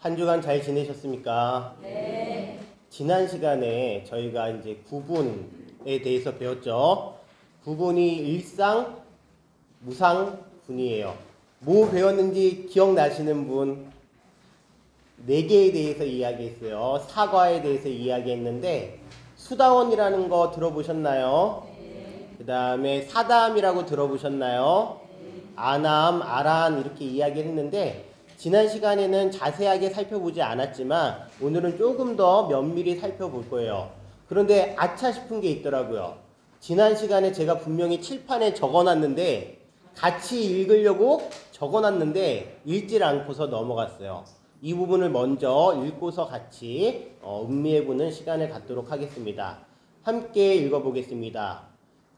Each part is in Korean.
한 주간 잘 지내셨습니까? 네. 지난 시간에 저희가 이제 구분에 대해서 배웠죠. 구분이 일상, 무상, 분이에요. 뭐 배웠는지 기억나시는 분? 4개에 대해서 이야기했어요. 사과에 대해서 이야기했는데 수다원이라는 거 들어보셨나요? 네. 그 다음에 사담이라고 들어보셨나요? 네. 아남, 아란 이렇게 이야기했는데 지난 시간에는 자세하게 살펴보지 않았지만 오늘은 조금 더 면밀히 살펴볼 거예요. 그런데 아차 싶은 게 있더라고요. 지난 시간에 제가 분명히 칠판에 적어놨는데 같이 읽으려고 적어놨는데 읽질 않고서 넘어갔어요. 이 부분을 먼저 읽고서 같이 음미해보는 시간을 갖도록 하겠습니다. 함께 읽어보겠습니다.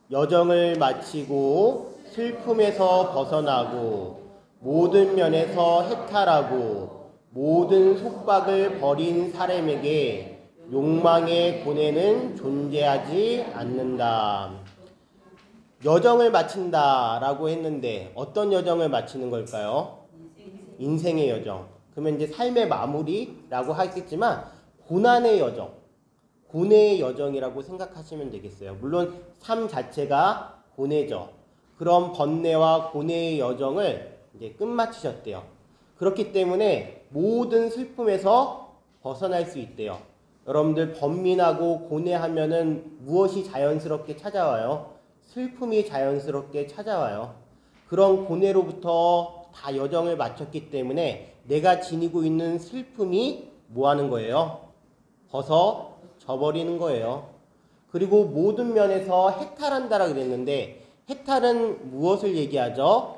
여정을 마치고 슬픔에서 벗어나고 모든 면에서 해탈하고 모든 속박을 버린 사람에게 욕망의 고뇌는 존재하지 않는다. 여정을 마친다 라고 했는데 어떤 여정을 마치는 걸까요? 인생의 여정. 그러면 이제 삶의 마무리라고 하겠지만 고난의 여정, 고뇌의 여정이라고 생각하시면 되겠어요. 물론 삶 자체가 고뇌죠. 그런 번뇌와 고뇌의 여정을 이제 끝마치셨대요. 그렇기 때문에 모든 슬픔에서 벗어날 수 있대요. 여러분들 번민하고 고뇌하면은 무엇이 자연스럽게 찾아와요? 슬픔이 자연스럽게 찾아와요. 그런 고뇌로부터 다 여정을 마쳤기 때문에 내가 지니고 있는 슬픔이 뭐 하는 거예요? 벗어져 버리는 거예요. 그리고 모든 면에서 해탈한다라고 그랬는데 해탈은 무엇을 얘기하죠?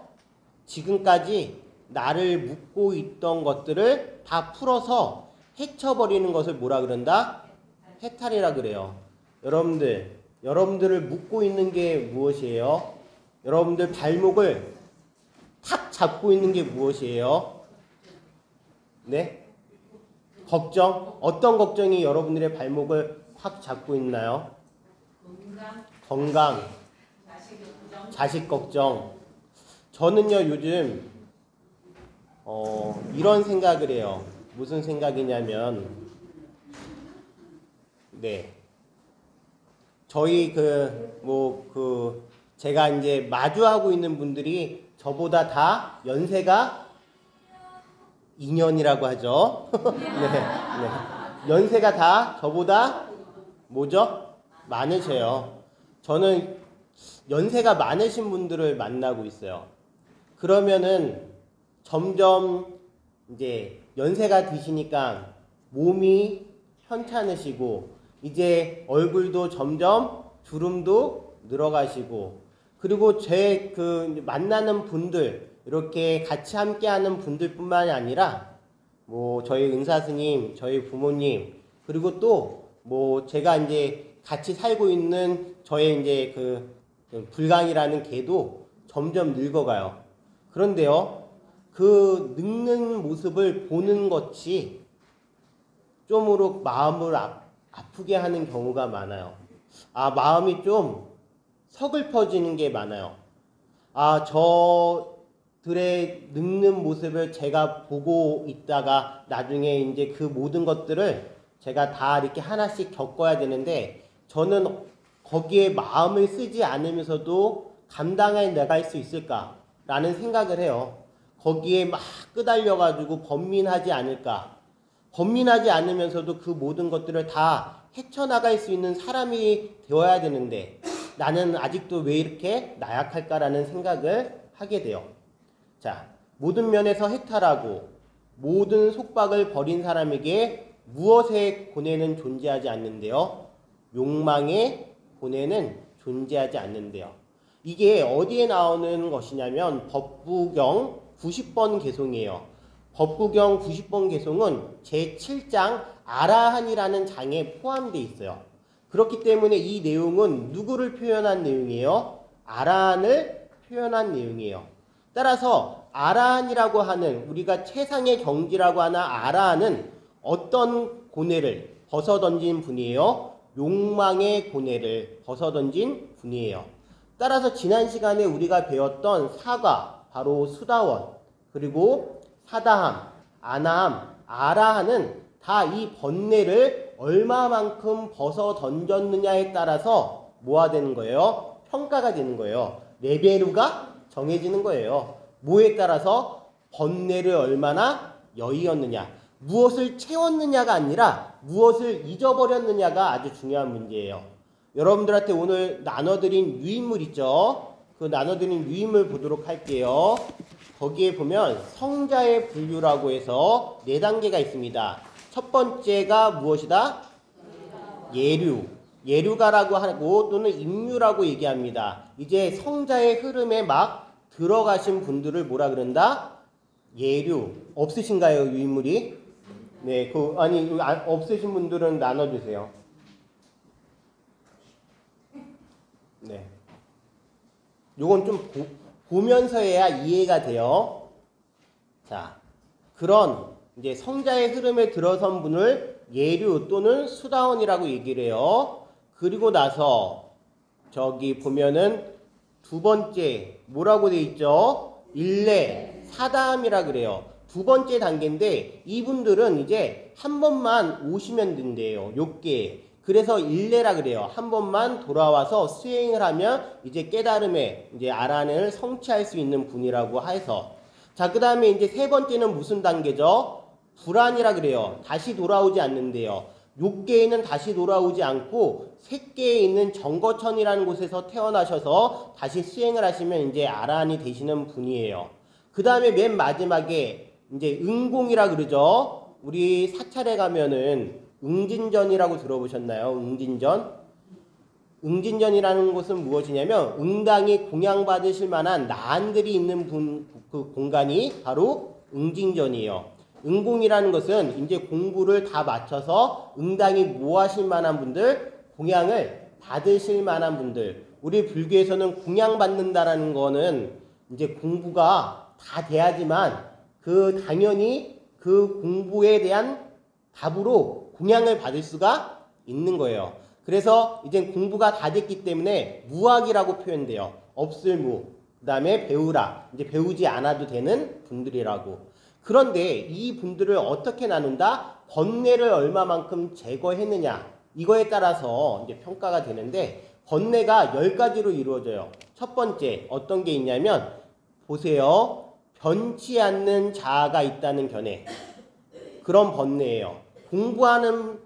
지금까지 나를 묶고 있던 것들을 다 풀어서 헤쳐버리는 것을 뭐라 그런다? 해탈이라 그래요. 여러분들을 묶고 있는 게 무엇이에요? 여러분들 발목을 탁 잡고 있는 게 무엇이에요? 네? 걱정? 어떤 걱정이 여러분들의 발목을 확 잡고 있나요? 건강, 자식 걱정. 저는요 요즘 이런 생각을 해요. 무슨 생각이냐면 네 저희 제가 이제 마주하고 있는 분들이 저보다 다 연세가 2년이라고 하죠. 네. 연세가 다 저보다 뭐죠? 많으세요. 저는 연세가 많으신 분들을 만나고 있어요. 그러면은 점점 이제 연세가 드시니까 몸이 현찮으시고 이제 얼굴도 점점 주름도 늘어가시고 그리고 제 만나는 분들 이렇게 같이 함께하는 분들뿐만이 아니라 뭐 저희 은사스님, 저희 부모님 그리고 또 뭐 제가 이제 같이 살고 있는 저의 이제 불강이라는 개도 점점 늙어가요. 그런데요, 그 늙는 모습을 보는 것이 좀으로 마음을 아프게 하는 경우가 많아요. 마음이 좀 서글퍼지는 게 많아요. 저들의 늙는 모습을 제가 보고 있다가 나중에 이제 그 모든 것들을 제가 다 이렇게 하나씩 겪어야 되는데 저는 거기에 마음을 쓰지 않으면서도 감당해 나갈 수 있을까라는 생각을 해요. 거기에 막 끄달려가지고 번민하지 않을까. 번민하지 않으면서도 그 모든 것들을 다 헤쳐나갈 수 있는 사람이 되어야 되는데 나는 아직도 왜 이렇게 나약할까라는 생각을 하게 돼요. 자, 모든 면에서 해탈하고 모든 속박을 버린 사람에게 무엇의 고뇌는 존재하지 않는데요? 욕망의 고뇌는 존재하지 않는데요. 이게 어디에 나오는 것이냐면 법구경 90번 개송이에요. 법구경 90번 개송은 제7장 아라한이라는 장에 포함되어 있어요. 그렇기 때문에 이 내용은 누구를 표현한 내용이에요? 아라한을 표현한 내용이에요. 따라서 아라한이라고 하는 우리가 최상의 경지라고 하는 아라한은 어떤 고뇌를 벗어던진 분이에요? 욕망의 고뇌를 벗어던진 분이에요. 따라서 지난 시간에 우리가 배웠던 사과, 바로 수다원, 그리고 사다함, 아나함, 아라하는 다 이 번뇌를 얼마만큼 벗어 던졌느냐에 따라서 뭐가 되는 거예요? 평가가 되는 거예요. 레벨루가 정해지는 거예요. 뭐에 따라서 번뇌를 얼마나 여의었느냐, 무엇을 채웠느냐가 아니라 무엇을 잊어버렸느냐가 아주 중요한 문제예요. 여러분들한테 오늘 나눠드린 유인물 있죠? 그 나눠드린 유인물 보도록 할게요. 거기에 보면 성자의 분류라고 해서 4단계가 있습니다. 첫 번째가 무엇이다? 예류. 예류가라고 하고 또는 임류라고 얘기합니다. 이제 성자의 흐름에 막 들어가신 분들을 뭐라 그런다? 예류. 없으신가요, 유인물이? 네, 없으신 분들은 나눠주세요. 네. 요건 좀 보면서 해야 이해가 돼요. 자, 그런 이제 성자의 흐름에 들어선 분을 예류 또는 수다원이라고 얘기를 해요. 그리고 나서 저기 보면은 두 번째 뭐라고 돼 있죠? 일례, 사담이라 그래요. 두 번째 단계인데 이분들은 이제 한 번만 오시면 된대요. 요게. 그래서 일례라 그래요. 한 번만 돌아와서 수행을 하면 이제 깨달음에 이제 아란을 성취할 수 있는 분이라고 해서. 자, 그 다음에 이제 세 번째는 무슨 단계죠? 불안이라 그래요. 다시 돌아오지 않는데요. 욕계에는 다시 돌아오지 않고 색계에 있는 정거천이라는 곳에서 태어나셔서 다시 수행을 하시면 이제 아란이 되시는 분이에요. 그 다음에 맨 마지막에 이제 응공이라 그러죠. 우리 사찰에 가면은 응진전이라고 들어보셨나요? 응진전? 응진전이라는 곳은 무엇이냐면 응당이 공양받으실 만한 나안들이 있는 그 공간이 바로 응진전이에요. 응공이라는 것은 이제 공부를 다 마쳐서 응당이 모아실 만한 분들, 공양을 받으실 만한 분들. 우리 불교에서는 공양받는다라는 거는 이제 공부가 다 돼야지만 당연히 그 공부에 대한 답으로 공양을 받을 수가 있는 거예요. 그래서 이제 공부가 다 됐기 때문에 무학이라고 표현돼요. 없을 무. 그 다음에 배우라. 이제 배우지 않아도 되는 분들이라고. 그런데 이 분들을 어떻게 나눈다? 번뇌를 얼마만큼 제거했느냐. 이거에 따라서 이제 평가가 되는데 번뇌가 10가지로 이루어져요. 첫 번째 어떤 게 있냐면 보세요. 변치 않는 자아가 있다는 견해. 그런 번뇌예요. 공부하는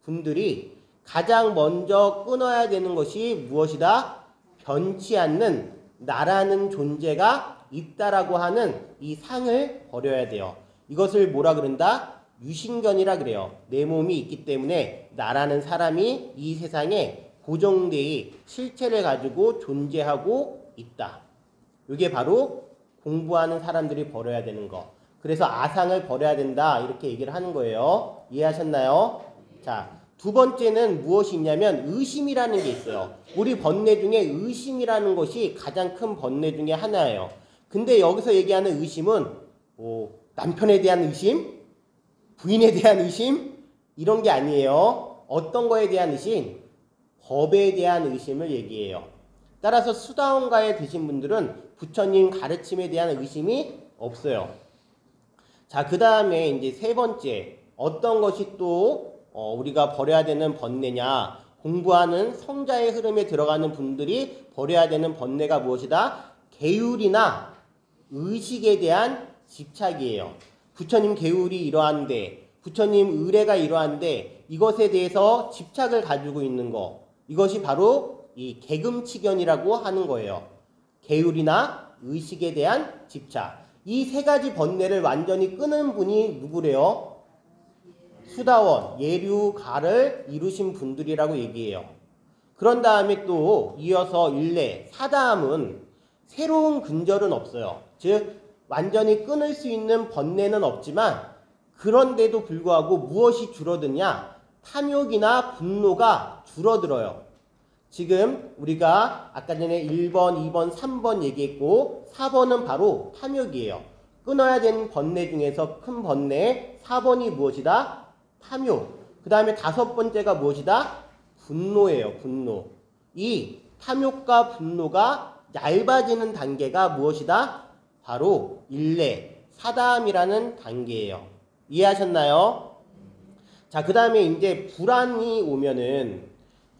분들이 가장 먼저 끊어야 되는 것이 무엇이다? 변치 않는 나라는 존재가 있다라고 하는 이 상을 버려야 돼요. 이것을 뭐라 그런다? 유신견이라 그래요. 내 몸이 있기 때문에 나라는 사람이 이 세상에 고정되이 실체를 가지고 존재하고 있다. 이게 바로 공부하는 사람들이 버려야 되는 거. 그래서 아상을 버려야 된다 이렇게 얘기를 하는 거예요. 이해하셨나요? 자, 두 번째는 무엇이 있냐면 의심이라는 게 있어요. 우리 번뇌 중에 의심이라는 것이 가장 큰 번뇌 중에 하나예요. 근데 여기서 얘기하는 의심은 남편에 대한 의심, 부인에 대한 의심 이런 게 아니에요. 어떤 거에 대한 의심? 법에 대한 의심을 얘기해요. 따라서 수다원가에 드신 분들은 부처님 가르침에 대한 의심이 없어요. 자, 그 다음에 이제 세 번째 어떤 것이 또 우리가 버려야 되는 번뇌냐? 공부하는 성자의 흐름에 들어가는 분들이 버려야 되는 번뇌가 무엇이다? 계율이나 의식에 대한 집착이에요. 부처님 계율이 이러한데, 부처님 의례가 이러한데 이것에 대해서 집착을 가지고 있는 거. 이것이 바로 이 계금치견이라고 하는 거예요. 계율이나 의식에 대한 집착. 이 세 가지 번뇌를 완전히 끊은 분이 누구래요? 수다원, 예류가를 이루신 분들이라고 얘기해요. 그런 다음에 또 이어서 일례, 사담은 새로운 근절은 없어요. 즉 완전히 끊을 수 있는 번뇌는 없지만 그런데도 불구하고 무엇이 줄어드냐? 탐욕이나 분노가 줄어들어요. 지금 우리가 아까 전에 1번, 2번, 3번 얘기했고 4번은 바로 탐욕이에요. 끊어야 되는 번뇌 중에서 큰 번뇌 4번이 무엇이다? 탐욕. 그 다음에 5번째가 무엇이다? 분노예요. 분노. 이 탐욕과 분노가 얇아지는 단계가 무엇이다? 바로 일례, 사담이라는 단계예요. 이해하셨나요? 자, 그 다음에 이제 불안이 오면은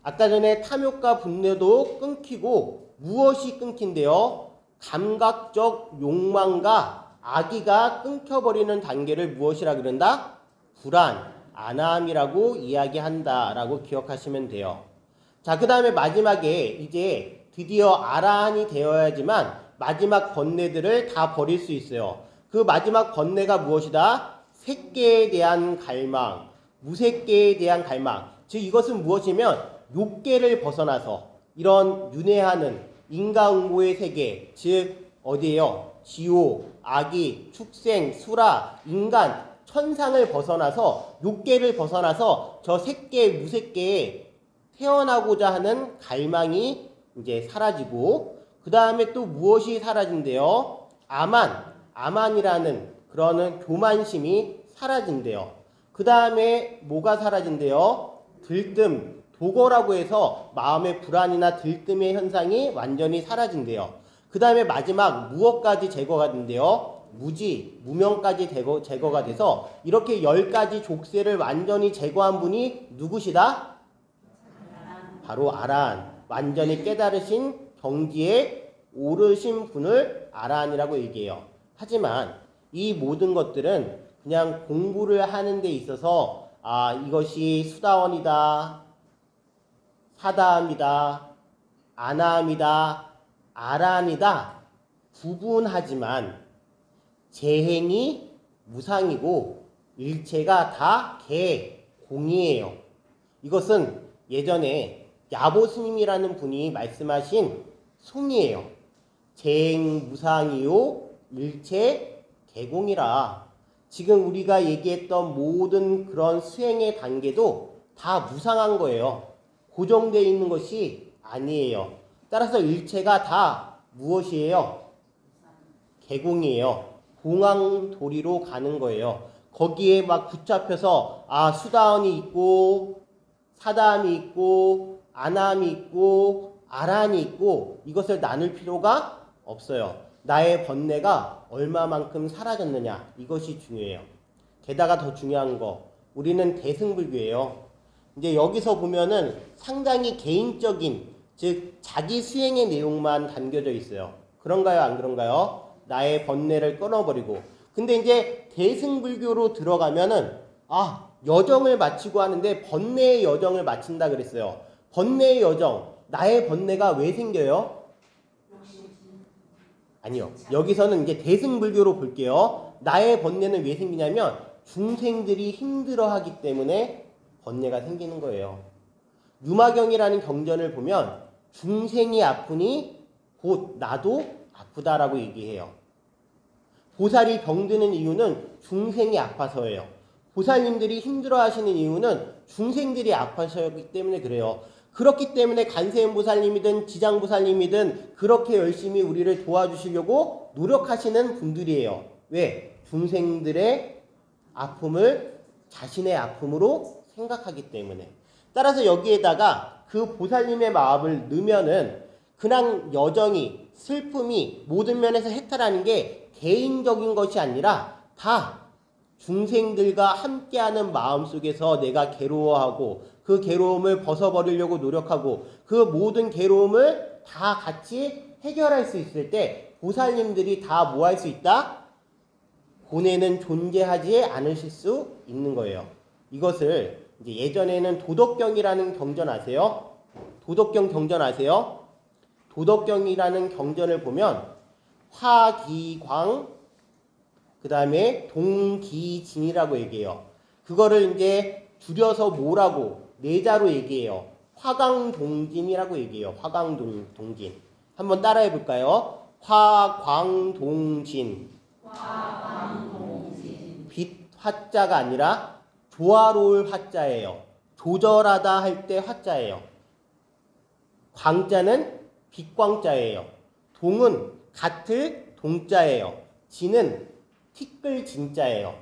아까 전에 탐욕과 분노도 끊기고 무엇이 끊긴대요? 감각적 욕망과 악의가 끊겨버리는 단계를 무엇이라 그런다? 불안, 안함이라고 이야기한다라고 기억하시면 돼요. 자, 그 다음에 마지막에 이제 드디어 아라한이 되어야지만 마지막 번뇌들을 다 버릴 수 있어요. 그 마지막 번뇌가 무엇이다? 색계에 대한 갈망, 무색계에 대한 갈망. 즉 이것은 무엇이면 욕계를 벗어나서 이런 윤회하는 인과응보의 세계, 즉 어디에요? 지옥, 악의, 축생, 수라, 인간, 천상을 벗어나서 욕계를 벗어나서 저 색계, 무색계에 태어나고자 하는 갈망이 이제 사라지고 그 다음에 또 무엇이 사라진대요? 아만이라는 그런 교만심이 사라진대요. 그 다음에 뭐가 사라진대요? 들뜸, 도거라고 해서 마음의 불안이나 들뜸의 현상이 완전히 사라진대요. 그 다음에 마지막 무엇까지 제거가 된대요? 무지, 무명까지 제거가 돼서 이렇게 10가지 족쇄를 완전히 제거한 분이 누구시다? 바로 아라한, 완전히 깨달으신 경지에 오르신 분을 아라한이라고 얘기해요. 하지만 이 모든 것들은 그냥 공부를 하는 데 있어서 이것이 수다원이다, 사다함이다, 아나함이다, 아라한이다 구분하지만 재행이 무상이고 일체가 다 개공이에요. 이것은 예전에 야보 스님이라는 분이 말씀하신 송이에요. 재행 무상이요 일체 개공이라. 지금 우리가 얘기했던 모든 그런 수행의 단계도 다 무상한 거예요. 고정되어 있는 것이 아니에요. 따라서 일체가 다 무엇이에요? 개공이에요. 공황도리로 가는 거예요. 거기에 막 붙잡혀서 수다원이 있고 사다함이 있고 아나함이 있고 아라한이 있고 이것을 나눌 필요가 없어요. 나의 번뇌가 얼마만큼 사라졌느냐 이것이 중요해요. 게다가 더 중요한 거 우리는 대승불교예요. 이제 여기서 보면은 상당히 개인적인 즉 자기 수행의 내용만 담겨져 있어요. 그런가요? 안 그런가요? 나의 번뇌를 끊어버리고 근데 이제 대승불교로 들어가면은 여정을 마치고 하는데 번뇌의 여정을 마친다 그랬어요. 번뇌의 여정 나의 번뇌가 왜 생겨요? 아니요. 여기서는 이제 대승불교로 볼게요. 나의 번뇌는 왜 생기냐면 중생들이 힘들어하기 때문에 번뇌가 생기는 거예요. 유마경이라는 경전을 보면 중생이 아프니 곧 나도 아프다라고 얘기해요. 보살이 병드는 이유는 중생이 아파서예요. 보살님들이 힘들어하시는 이유는 중생들이 아파서였기 때문에 그래요. 그렇기 때문에 간세음보살님이든 지장보살님이든 그렇게 열심히 우리를 도와주시려고 노력하시는 분들이에요. 왜? 중생들의 아픔을 자신의 아픔으로 생각하기 때문에. 따라서 여기에다가 그 보살님의 마음을 넣으면은 그냥 여정이 슬픔이 모든 면에서 해탈하는 게 개인적인 것이 아니라 다 중생들과 함께하는 마음속에서 내가 괴로워하고 그 괴로움을 벗어버리려고 노력하고 그 모든 괴로움을 다 같이 해결할 수 있을 때 보살님들이 다 뭐 할 수 있다? 고뇌는 존재하지 않으실 수 있는 거예요. 이것을 이제 예전에는 도덕경이라는 경전 아세요? 도덕경 경전 아세요? 도덕경이라는 경전을 보면 화기광 그 다음에 동기진이라고 얘기해요. 그거를 이제 줄여서 뭐라고 네자로 얘기해요. 화광동진이라고 얘기해요. 화광동진. 한번 따라해 볼까요? 화광동진. 빛 화자가 아니라 조화로울 화자예요. 조절하다 할 때 화자예요. 광자는 빛광자예요. 동은 같을 동자예요. 진은 티끌 진자예요.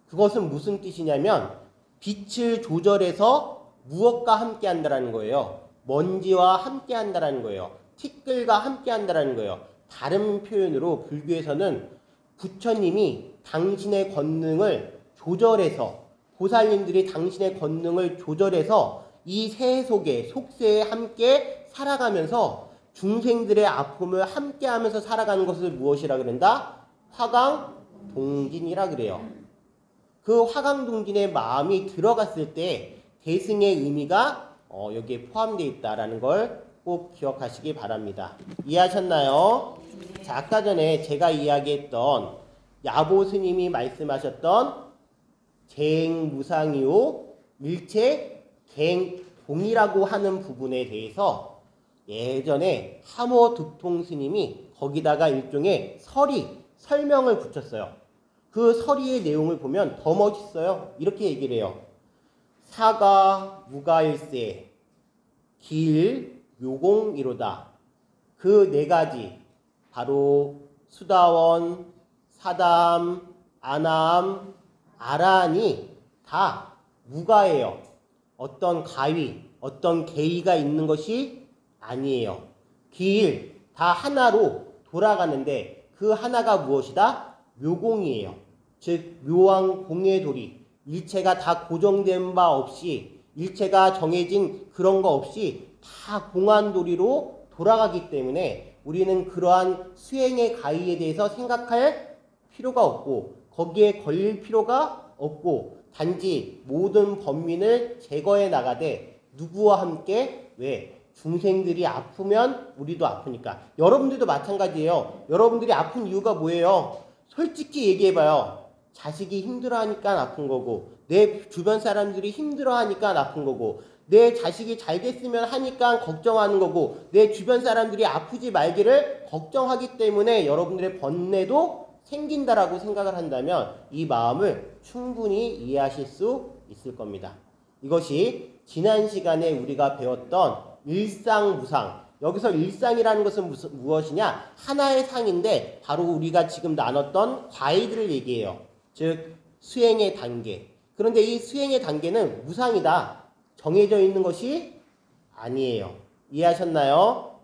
그것은 무슨 뜻이냐면 빛을 조절해서 무엇과 함께 한다는 거예요. 먼지와 함께 한다는 거예요. 티끌과 함께 한다는 거예요. 다른 표현으로 불교에서는 부처님이 당신의 권능을 조절해서 보살님들이 당신의 권능을 조절해서 이 새 속에 속세에 함께 살아가면서 중생들의 아픔을 함께 하면서 살아가는 것을 무엇이라 그런다? 화강동진이라 그래요. 그 화강동진의 마음이 들어갔을 때 대승의 의미가 여기에 포함되어 있다라는 걸 꼭 기억하시기 바랍니다. 이해하셨나요? 자, 아까 전에 제가 이야기했던 야보 스님이 말씀하셨던 재행무상이요 일체 갱동이라고 하는 부분에 대해서 예전에 함호득통 스님이 거기다가 일종의 설명을 붙였어요. 그 서리의 내용을 보면 더 멋있어요. 이렇게 얘기를 해요. 사가 무가일세 길 묘공이로다. 그 네 가지 바로 수다원, 사담, 아남, 아란이 다 무가예요. 어떤 가위, 어떤 계의가 있는 것이 아니에요. 길 다 하나로 돌아가는데 그 하나가 무엇이다? 묘공이에요. 즉 묘한 공의 도리, 일체가 다 고정된 바 없이 일체가 정해진 그런 거 없이 다 공한 도리로 돌아가기 때문에 우리는 그러한 수행의 가의에 대해서 생각할 필요가 없고 거기에 걸릴 필요가 없고 단지 모든 범민을 제거해 나가되 누구와 함께? 왜? 중생들이 아프면 우리도 아프니까. 여러분들도 마찬가지예요. 여러분들이 아픈 이유가 뭐예요? 솔직히 얘기해봐요. 자식이 힘들어하니까 아픈 거고 내 주변 사람들이 힘들어하니까 아픈 거고 내 자식이 잘 됐으면 하니까 걱정하는 거고 내 주변 사람들이 아프지 말기를 걱정하기 때문에 여러분들의 번뇌도 생긴다라고 생각을 한다면 이 마음을 충분히 이해하실 수 있을 겁니다. 이것이 지난 시간에 우리가 배웠던 일상무상, 여기서 일상이라는 것은 무엇이냐? 하나의 상인데 바로 우리가 지금 나눴던 과의들을 얘기해요. 즉 수행의 단계. 그런데 이 수행의 단계는 무상이다. 정해져 있는 것이 아니에요. 이해하셨나요?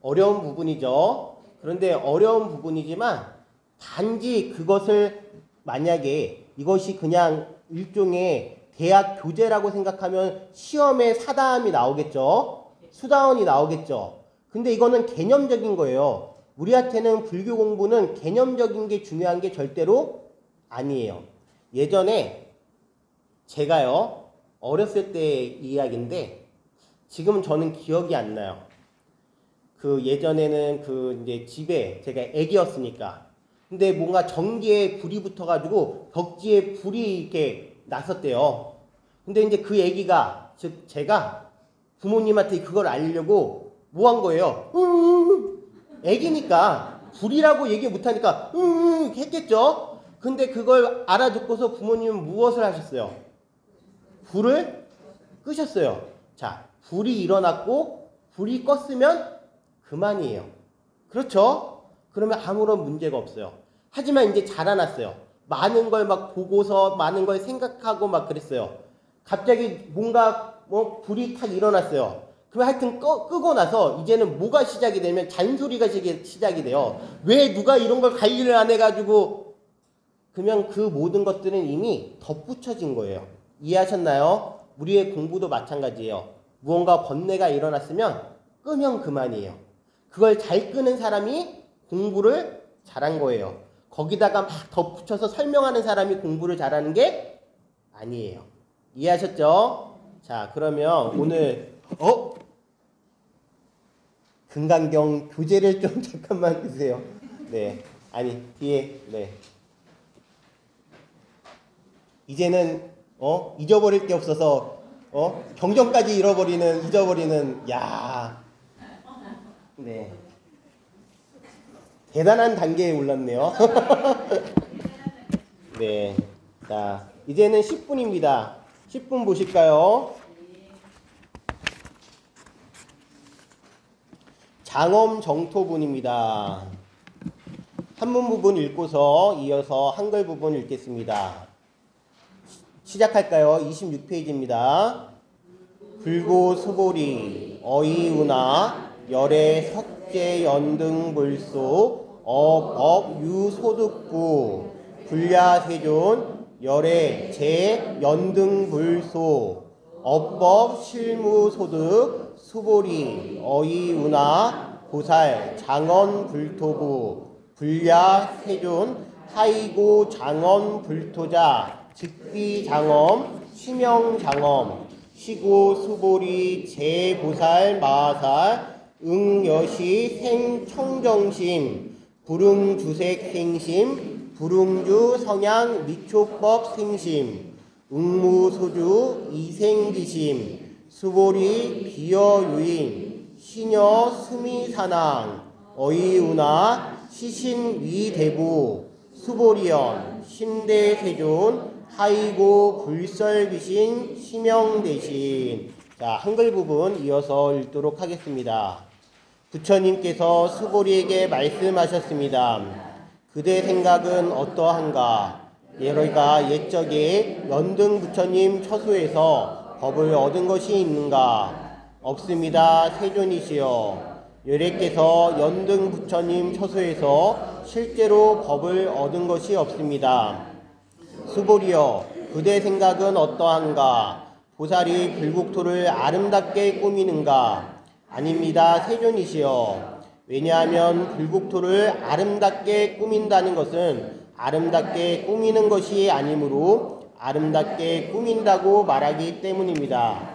어려운 부분이죠. 그런데 어려운 부분이지만 단지 그것을 만약에 이것이 그냥 일종의 대학 교재라고 생각하면 시험에 사담이 나오겠죠. 수다원이 나오겠죠. 근데 이거는 개념적인 거예요. 우리한테는 불교 공부는 개념적인 게 중요한 게 절대로 아니에요. 예전에 제가요 어렸을 때 이야기인데 지금 저는 기억이 안 나요. 그 예전에는 그 이제 집에 제가 애기였으니까 근데 뭔가 전기에 불이 붙어가지고 벽지에 불이 이렇게 났었대요. 근데 이제 그 애기가 즉 제가 부모님한테 그걸 알리려고 뭐 한 거예요? 애기니까 불이라고 얘기 못하니까 했겠죠. 근데 그걸 알아듣고서 부모님은 무엇을 하셨어요? 불을 끄셨어요. 자, 불이 일어났고 불이 껐으면 그만이에요. 그렇죠? 그러면 아무런 문제가 없어요. 하지만 이제 자라났어요. 많은 걸 막 보고서 많은 걸 생각하고 막 그랬어요. 갑자기 뭔가 불이 탁 일어났어요. 그럼 하여튼 끄고 나서 이제는 뭐가 시작이 되면 잔소리가 시작이 돼요. 왜 누가 이런 걸 관리를 안 해가지고 그러면 그 모든 것들은 이미 덧붙여진 거예요. 이해하셨나요? 우리의 공부도 마찬가지예요. 무언가 번뇌가 일어났으면 끄면 그만이에요. 그걸 잘 끄는 사람이 공부를 잘한 거예요. 거기다가 막 덧붙여서 설명하는 사람이 공부를 잘하는 게 아니에요. 이해하셨죠? 자, 그러면 오늘 금강경 교재를 좀 잠깐만 주세요. 네, 아니 뒤에 네. 이제는 잊어버릴 게 없어서 경전까지 잊어버리는 야, 네. 대단한 단계에 올랐네요. 네. 자, 이제는 10분입니다. 10분 보실까요? 장엄 정토분입니다. 한문 부분 읽고서 이어서 한글 부분 읽겠습니다. 시작할까요? 26페이지입니다. 불고 수보리 어이우나 열애 석재 연등 불소 어법 유소득구 불야세존 열애 제 연등불소 업법 실무소득 수보리 어이운하 보살 장언 불토부 불야세존 하이고 장언 불토자 즉비장엄 시명장엄 시고 수보리 제보살 마살 응여시 생청정심 불응주색 생심 불응주 성향 미초법 생심 응무소주 이생기심 수보리 비여유인 시녀 스미사낭 어이운하 시신위대부 수보리연 신대세존 하이고 불설귀신 시명대신. 자, 한글 부분 이어서 읽도록 하겠습니다. 부처님께서 수보리에게 말씀하셨습니다. 그대 생각은 어떠한가? 얘가 옛적에 연등 부처님 처소에서 법을 얻은 것이 있는가? 없습니다. 세존이시여. 요래께서 연등 부처님 처소에서 실제로 법을 얻은 것이 없습니다. 수보리여, 그대 생각은 어떠한가? 보살이 불국토를 아름답게 꾸미는가? 아닙니다. 세존이시여. 왜냐하면 불국토를 아름답게 꾸민다는 것은 아름답게 꾸미는 것이 아니므로 아름답게 꾸민다고 말하기 때문입니다.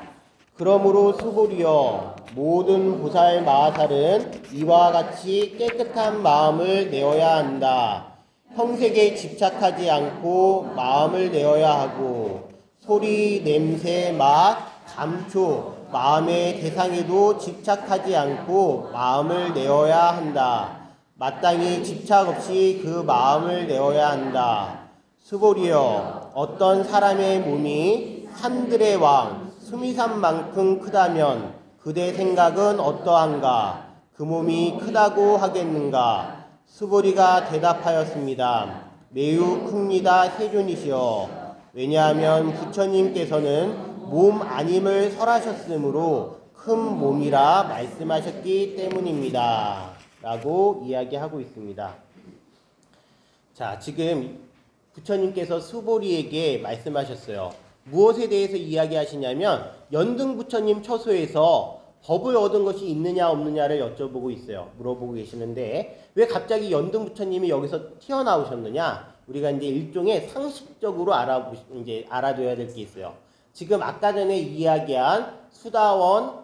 그러므로 수보리여, 모든 보살 마하살은 이와 같이 깨끗한 마음을 내어야 한다. 형색에 집착하지 않고 마음을 내어야 하고 소리, 냄새, 맛, 감초, 마음의 대상에도 집착하지 않고 마음을 내어야 한다. 마땅히 집착 없이 그 마음을 내어야 한다. 수보리여, 어떤 사람의 몸이 산들의 왕 수미산만큼 크다면 그대 생각은 어떠한가? 그 몸이 크다고 하겠는가? 수보리가 대답하였습니다. 매우 큽니다. 세존이시여. 왜냐하면 부처님께서는 몸 아님을 설하셨으므로 큰 몸이라 말씀하셨기 때문입니다. 라고 이야기하고 있습니다. 자, 지금 부처님께서 수보리에게 말씀하셨어요. 무엇에 대해서 이야기하시냐면 연등 부처님 처소에서 법을 얻은 것이 있느냐 없느냐를 여쭤보고 있어요. 물어보고 계시는데 왜 갑자기 연등 부처님이 여기서 튀어나오셨느냐? 우리가 이제 일종의 상식적으로 알아둬야 될 게 있어요. 지금 아까 전에 이야기한 수다원,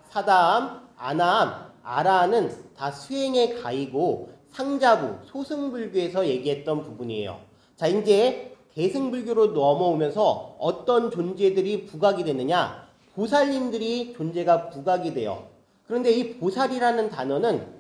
사다암, 아나암, 아라는 다 수행의 가이고 상자부, 소승불교에서 얘기했던 부분이에요. 자, 이제 대승불교로 넘어오면서 어떤 존재들이 부각이 되느냐? 보살님들이 존재가 부각이 돼요. 그런데 이 보살이라는 단어는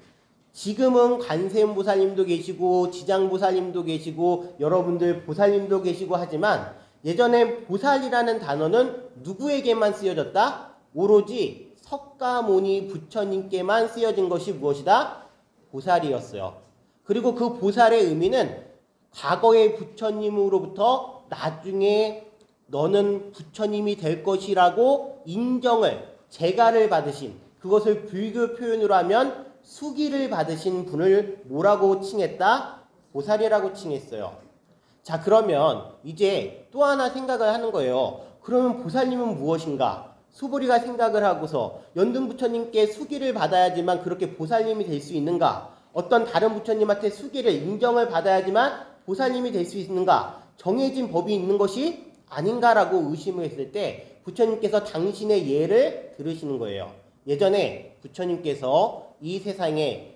지금은 관세음보살님도 계시고 지장보살님도 계시고 여러분들 보살님도 계시고 하지만 예전에 보살이라는 단어는 누구에게만 쓰여졌다? 오로지 석가모니 부처님께만 쓰여진 것이 무엇이다? 보살이었어요. 그리고 그 보살의 의미는 과거의 부처님으로부터 나중에 너는 부처님이 될 것이라고 인정을, 재가를 받으신, 그것을 불교 표현으로 하면 수기를 받으신 분을 뭐라고 칭했다? 보살이라고 칭했어요. 자, 그러면 이제 또 하나 생각을 하는 거예요. 그러면 보살님은 무엇인가? 수보리가 생각을 하고서 연등 부처님께 수기를 받아야지만 그렇게 보살님이 될 수 있는가? 어떤 다른 부처님한테 수기를, 인정을 받아야지만 보살님이 될 수 있는가? 정해진 법이 있는 것이 아닌가라고 의심을 했을 때 부처님께서 당신의 예를 들으시는 거예요. 예전에 부처님께서 이 세상에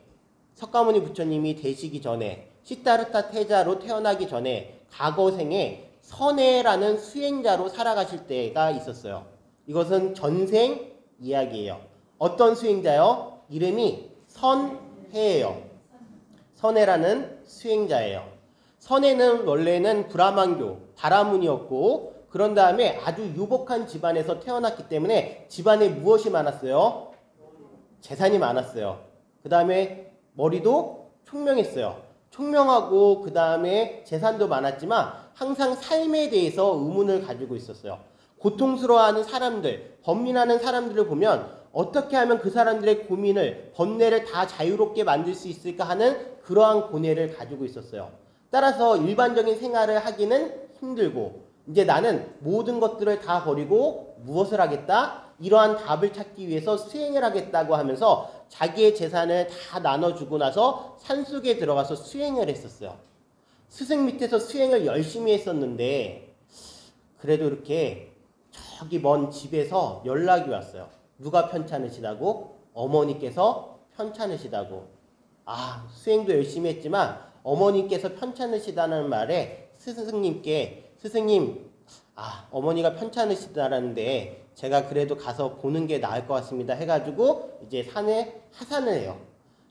석가모니 부처님이 되시기 전에 시타르타 태자로 태어나기 전에 과거생에 선해라는 수행자로 살아가실 때가 있었어요. 이것은 전생 이야기예요. 어떤 수행자요? 이름이 선해예요. 선해라는 수행자예요. 선해는 원래는 브라만교, 바라문이었고 그런 다음에 아주 유복한 집안에서 태어났기 때문에 집안에 무엇이 많았어요? 재산이 많았어요. 그 다음에 머리도 총명했어요. 총명하고 그 다음에 재산도 많았지만 항상 삶에 대해서 의문을 가지고 있었어요. 고통스러워하는 사람들, 번민하는 사람들을 보면 어떻게 하면 그 사람들의 고민을, 번뇌를 다 자유롭게 만들 수 있을까 하는 그러한 고뇌를 가지고 있었어요. 따라서 일반적인 생활을 하기는 힘들고 이제 나는 모든 것들을 다 버리고 무엇을 하겠다? 이러한 답을 찾기 위해서 수행을 하겠다고 하면서 자기의 재산을 다 나눠주고 나서 산속에 들어가서 수행을 했었어요. 스승 밑에서 수행을 열심히 했었는데 그래도 이렇게 저기 먼 집에서 연락이 왔어요. 누가 편찮으시다고? 어머니께서 편찮으시다고. 아, 수행도 열심히 했지만 어머니께서 편찮으시다는 말에 스승님께 스승님, 어머니가 편찮으시다라는데 제가 그래도 가서 보는 게 나을 것 같습니다 해가지고 이제 산에 하산을 해요.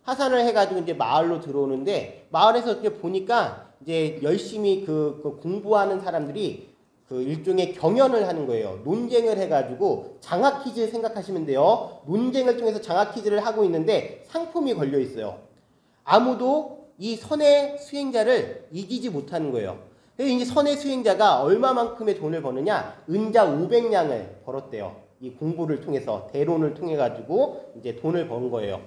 하산을 해가지고 이제 마을로 들어오는데 마을에서 이렇게 보니까 이제 열심히 그 공부하는 사람들이 그 일종의 경연을 하는 거예요. 논쟁을 해가지고 장학 퀴즈 생각하시면 돼요. 논쟁을 통해서 장학 퀴즈를 하고 있는데 상품이 걸려 있어요. 아무도 이 선의 수행자를 이기지 못하는 거예요. 그래서 이제 선의 수행자가 얼마만큼의 돈을 버느냐? 은자 500냥을 벌었대요. 이 공부를 통해서 대론을 통해 가지고 이제 돈을 번 거예요.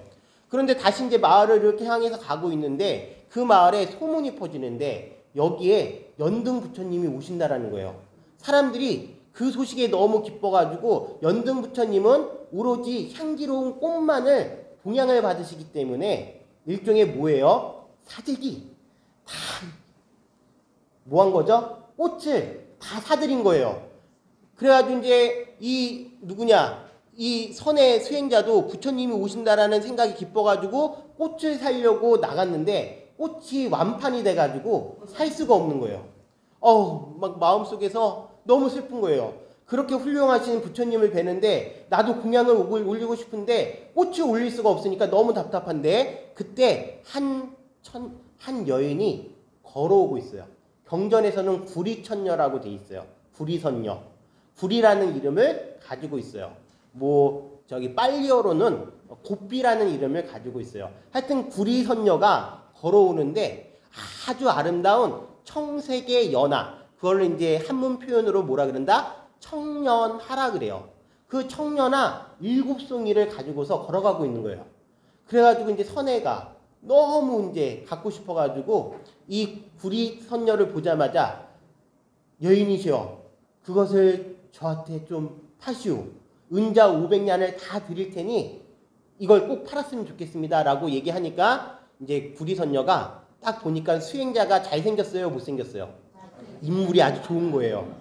그런데 다시 이제 마을을 이렇게 향해서 가고 있는데 그 마을에 소문이 퍼지는데 여기에 연등 부처님이 오신다라는 거예요. 사람들이 그 소식에 너무 기뻐가지고 연등 부처님은 오로지 향기로운 꽃만을 동양을 받으시기 때문에 일종의 뭐예요? 사재기. 다 뭐 한 거죠? 꽃을 다 사들인 거예요. 그래가지고 이제 이 누구냐? 이 선의 수행자도 부처님이 오신다라는 생각이 기뻐가지고 꽃을 사려고 나갔는데 꽃이 완판이 돼가지고 살 수가 없는 거예요. 막 마음속에서 너무 슬픈 거예요. 그렇게 훌륭하신 부처님을 뵈는데 나도 공양을 올리고 싶은데 꽃을 올릴 수가 없으니까 너무 답답한데 그때 한 여인이 걸어오고 있어요. 경전에서는 구리천녀라고 돼 있어요. 구리선녀. 구리라는 이름을 가지고 있어요. 빨리어로는 곱비라는 이름을 가지고 있어요. 하여튼 구리선녀가 걸어오는데 아주 아름다운 청색의 연화. 그걸 이제 한문 표현으로 뭐라 그런다? 청년하라 그래요. 그 청년화 7송이를 가지고서 걸어가고 있는 거예요. 그래가지고 이제 선혜가 너무 이제 갖고 싶어가지고 이 구리선녀를 보자마자 여인이시여 그것을 저한테 좀 파시오. 은자 500냥을 다 드릴 테니 이걸 꼭 팔았으면 좋겠습니다 라고 얘기하니까 이제 구리선녀가 딱 보니까 수행자가 잘생겼어요? 못생겼어요? 인물이 아주 좋은 거예요.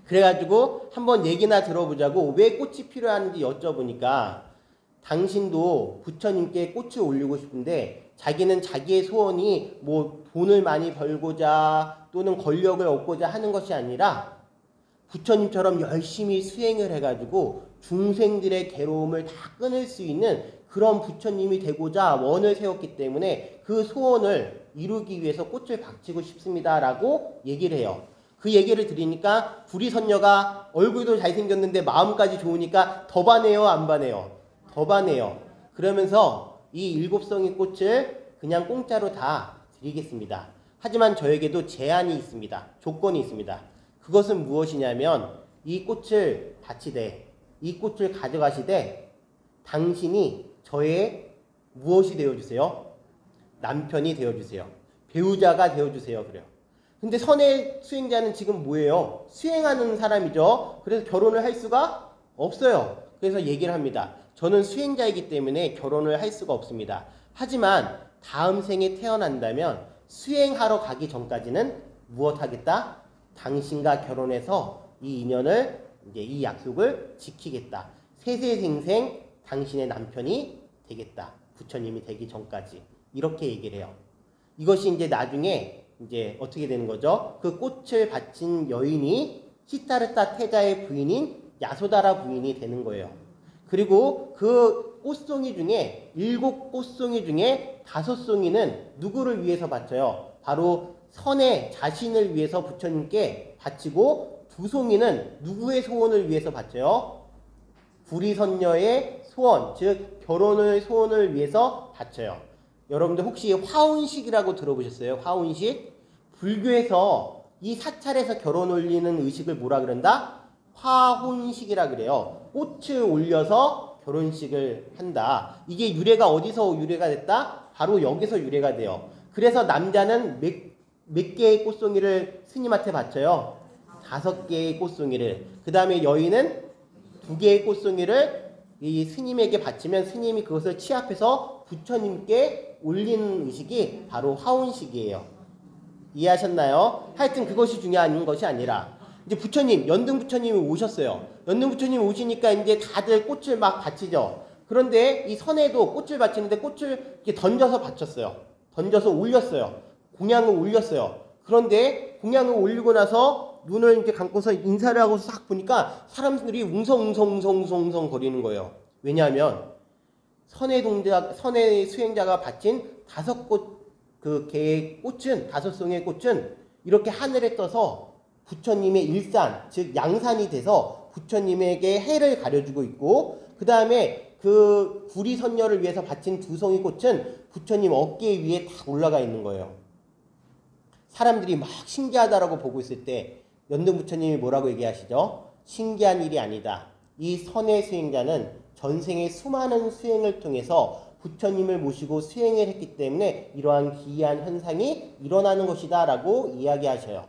그래가지고 한번 얘기나 들어보자고 왜 꽃이 필요한지 여쭤보니까 당신도 부처님께 꽃을 올리고 싶은데 자기는 자기의 소원이 돈을 많이 벌고자 또는 권력을 얻고자 하는 것이 아니라 부처님처럼 열심히 수행을 해가지고 중생들의 괴로움을 다 끊을 수 있는 그런 부처님이 되고자 원을 세웠기 때문에 그 소원을 이루기 위해서 꽃을 바치고 싶습니다 라고 얘기를 해요. 그 얘기를 들으니까 구리선녀가 얼굴도 잘생겼는데 마음까지 좋으니까 더 반해요 안 반해요? 더 반해요. 그러면서 이 7송이 꽃을 그냥 공짜로 다 드리겠습니다. 하지만 저에게도 제한이 있습니다. 조건이 있습니다. 그것은 무엇이냐면 이 꽃을 바치되 이 꽃을 가져가시되 당신이 저의 무엇이 되어주세요? 남편이 되어주세요. 배우자가 되어주세요. 그래요. 근데 선의 수행자는 지금 뭐예요? 수행하는 사람이죠. 그래서 결혼을 할 수가 없어요. 그래서 얘기를 합니다. 저는 수행자이기 때문에 결혼을 할 수가 없습니다. 하지만 다음 생에 태어난다면 수행하러 가기 전까지는 무엇 하겠다? 당신과 결혼해서 이 인연을 이제 이 약속을 지키겠다. 세세생생 당신의 남편이 되겠다. 부처님이 되기 전까지. 이렇게 얘기를 해요. 이것이 이제 나중에 이제 어떻게 되는 거죠? 그 꽃을 바친 여인이 시타르타 태자의 부인인 야소다라 부인이 되는 거예요. 그리고 그 꽃송이 중에 7꽃송이 중에 5송이는 누구를 위해서 바쳐요? 바로 선의 자신을 위해서 부처님께 바치고 2송이는 누구의 소원을 위해서 바쳐요? 구리선녀의 소원, 즉 결혼을 소원을 위해서 바쳐요. 여러분들 혹시 화혼식이라고 들어보셨어요? 화혼식? 불교에서 이 사찰에서 결혼 올리는 의식을 뭐라 그런다? 화혼식이라 그래요. 꽃을 올려서 결혼식을 한다. 이게 유래가 어디서 유래가 됐다? 바로 여기서 유래가 돼요. 그래서 남자는 몇 개의 꽃송이를 스님한테 바쳐요? 5개의 꽃송이를. 그 다음에 여인은 2개의 꽃송이를 이 스님에게 바치면 스님이 그것을 취합해서 부처님께 올리는 의식이 바로 화혼식이에요. 이해하셨나요? 하여튼 그것이 중요한 것이 아니라 이제 부처님, 연등 부처님이 오셨어요. 연등 부처님이 오시니까 이제 다들 꽃을 막 바치죠. 그런데 이 선에도 꽃을 바치는데 꽃을 이렇게 던져서 바쳤어요. 던져서 올렸어요. 공양을 올렸어요. 그런데 공양을 올리고 나서 눈을 이렇게 감고서 인사를 하고 싹 보니까 사람들이 웅성웅성 거리는 거예요. 왜냐하면 선의 수행자가 바친 5개의 꽃은, 5송이의 꽃은 이렇게 하늘에 떠서 부처님의 일산, 즉 양산이 돼서 부처님에게 해를 가려주고 있고, 그 다음에 그 구리선녀를 위해서 바친 2송이 꽃은 부처님 어깨 위에 다 올라가 있는 거예요. 사람들이 막 신기하다라고 보고 있을 때 연등 부처님이 뭐라고 얘기하시죠? 신기한 일이 아니다. 이 선의 수행자는 전생의 수많은 수행을 통해서 부처님을 모시고 수행을 했기 때문에 이러한 기이한 현상이 일어나는 것이다 라고 이야기하셔요.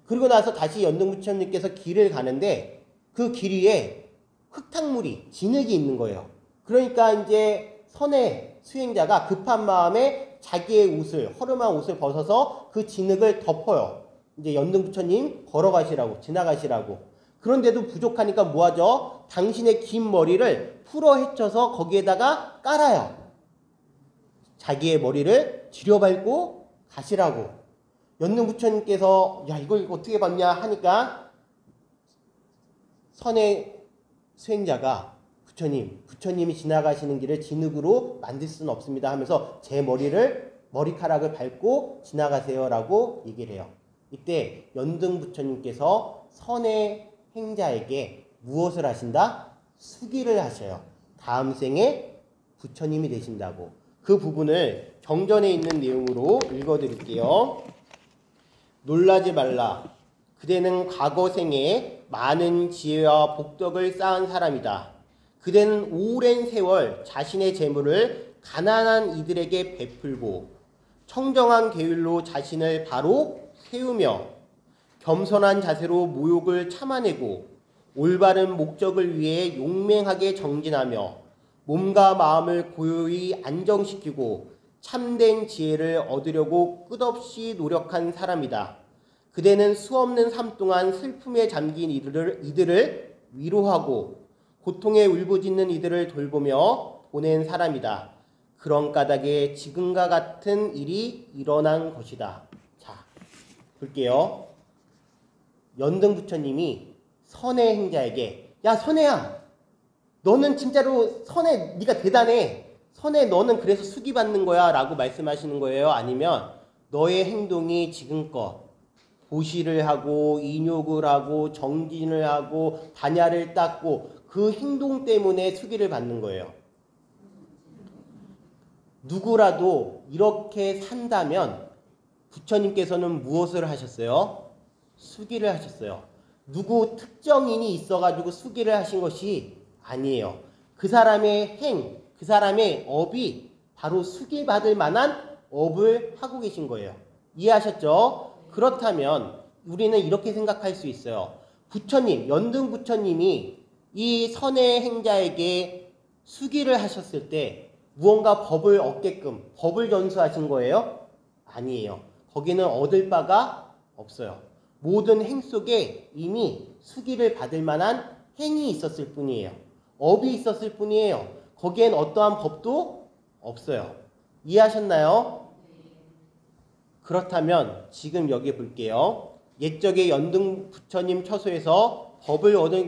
그리고 나서 다시 연등 부처님께서 길을 가는데 그 길 위에 흙탕물이, 진흙이 있는 거예요. 그러니까 이제 선의 수행자가 급한 마음에 자기의 옷을, 허름한 옷을 벗어서 그 진흙을 덮어요. 이제 연등 부처님 걸어가시라고, 지나가시라고. 그런데도 부족하니까 뭐하죠? 당신의 긴 머리를 풀어 헤쳐서 거기에다가 깔아요. 자기의 머리를 지려밟고 가시라고. 연등 부처님께서 야 이걸 어떻게 받냐 하니까 선의 수행자가 부처님이 지나가시는 길을 진흙으로 만들 수는 없습니다 하면서 제 머리카락을 밟고 지나가세요 라고 얘기를 해요. 이때 연등 부처님께서 선의 행자에게 무엇을 하신다? 수기를 하셔요. 다음 생에 부처님이 되신다고. 그 부분을 경전에 있는 내용으로 읽어드릴게요. 놀라지 말라. 그대는 과거 생에 많은 지혜와 복덕을 쌓은 사람이다. 그대는 오랜 세월 자신의 재물을 가난한 이들에게 베풀고 청정한 계율로 자신을 바로 세우며 겸손한 자세로 모욕을 참아내고 올바른 목적을 위해 용맹하게 정진하며 몸과 마음을 고요히 안정시키고 참된 지혜를 얻으려고 끝없이 노력한 사람이다. 그대는 수없는 삶 동안 슬픔에 잠긴 이들을 위로하고 고통에 울부짖는 이들을 돌보며 보낸 사람이다. 그런 까닭에 지금과 같은 일이 일어난 것이다. 자, 볼게요. 연등 부처님이 선의 행자에게 야 선혜야, 너는 진짜로 선해, 네가 대단해. 선해, 너는 그래서 수기 받는 거야 라고 말씀하시는 거예요? 아니면 너의 행동이 지금껏 보시를 하고 인욕을 하고 정진을 하고 단야를 닦고 그 행동 때문에 수기를 받는 거예요? 누구라도 이렇게 산다면 부처님께서는 무엇을 하셨어요? 수기를 하셨어요. 누구 특정인이 있어가지고 수기를 하신 것이 아니에요. 그 사람의 그 사람의 업이 바로 수기 받을 만한 업을 하고 계신 거예요. 이해하셨죠? 그렇다면 우리는 이렇게 생각할 수 있어요. 부처님, 연등 부처님이 이 선의 행자에게 수기를 하셨을 때 무언가 법을 얻게끔 법을 전수하신 거예요? 아니에요. 거기는 얻을 바가 없어요. 모든 행 속에 이미 수기를 받을 만한 행이 있었을 뿐이에요. 업이 있었을 뿐이에요. 거기엔 어떠한 법도 없어요. 이해하셨나요? 그렇다면 지금 여기 볼게요. 옛적의 연등 부처님 처소에서 법을 얻은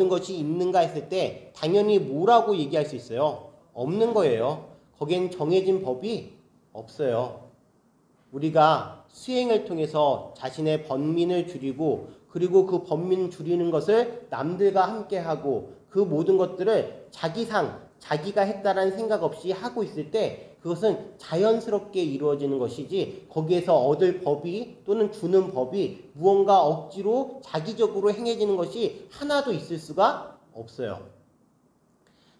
것이 있는가 했을 때 당연히 뭐라고 얘기할 수 있어요? 없는 거예요. 거기엔 정해진 법이 없어요. 우리가 수행을 통해서 자신의 번민을 줄이고 그리고 그 번민 줄이는 것을 남들과 함께 하고 그 모든 것들을 자기가 했다라는 생각 없이 하고 있을 때 그것은 자연스럽게 이루어지는 것이지 거기에서 얻을 법이 또는 주는 법이 무언가 억지로 자기적으로 행해지는 것이 하나도 있을 수가 없어요.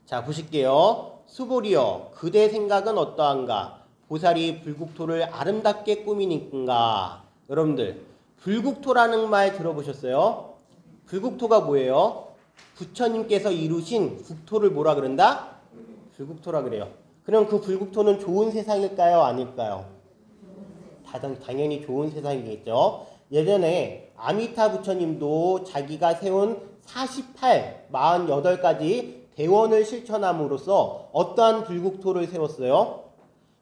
자, 보실게요. 수보리여, 그대 생각은 어떠한가? 보살이 불국토를 아름답게 꾸미니까. 여러분들 불국토라는 말 들어보셨어요? 불국토가 뭐예요? 부처님께서 이루신 국토를 뭐라 그런다? 불국토라 그래요. 그럼 그 불국토는 좋은 세상일까요? 아닐까요? 당연히 좋은 세상이겠죠. 예전에 아미타 부처님도 자기가 세운 48가지 대원을 실천함으로써 어떠한 불국토를 세웠어요?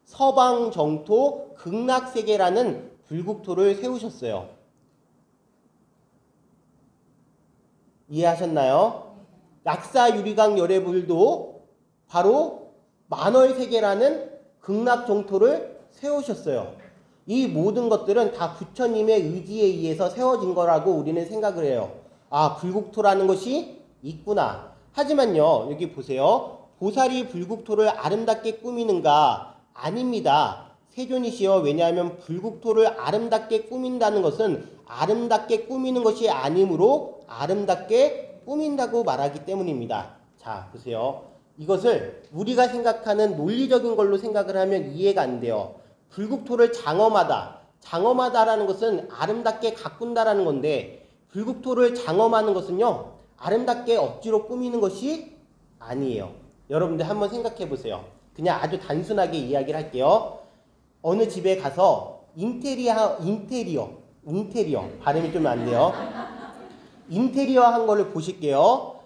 서방 정토 극락세계라는 불국토를 세우셨어요. 이해하셨나요? 약사유리강 열애불도 바로 만월세계라는 극락정토를 세우셨어요. 이 모든 것들은 다 부처님의 의지에 의해서 세워진 거라고 우리는 생각을 해요. 아, 불국토라는 것이 있구나. 하지만요, 여기 보세요. 보살이 불국토를 아름답게 꾸미는가? 아닙니다. 세존이시여. 왜냐하면 불국토를 아름답게 꾸민다는 것은 아름답게 꾸미는 것이 아니므로 아름답게 꾸민다고 말하기 때문입니다. 자, 보세요. 이것을 우리가 생각하는 논리적인 걸로 생각을 하면 이해가 안 돼요. 불국토를 장엄하다. 장엄하다라는 것은 아름답게 가꾼다라는 건데, 불국토를 장엄하는 것은요, 아름답게 억지로 꾸미는 것이 아니에요. 여러분들 한번 생각해 보세요. 그냥 아주 단순하게 이야기를 할게요. 어느 집에 가서 인테리어 발음이 좀 안 돼요. 인테리어 한 거를 보실게요.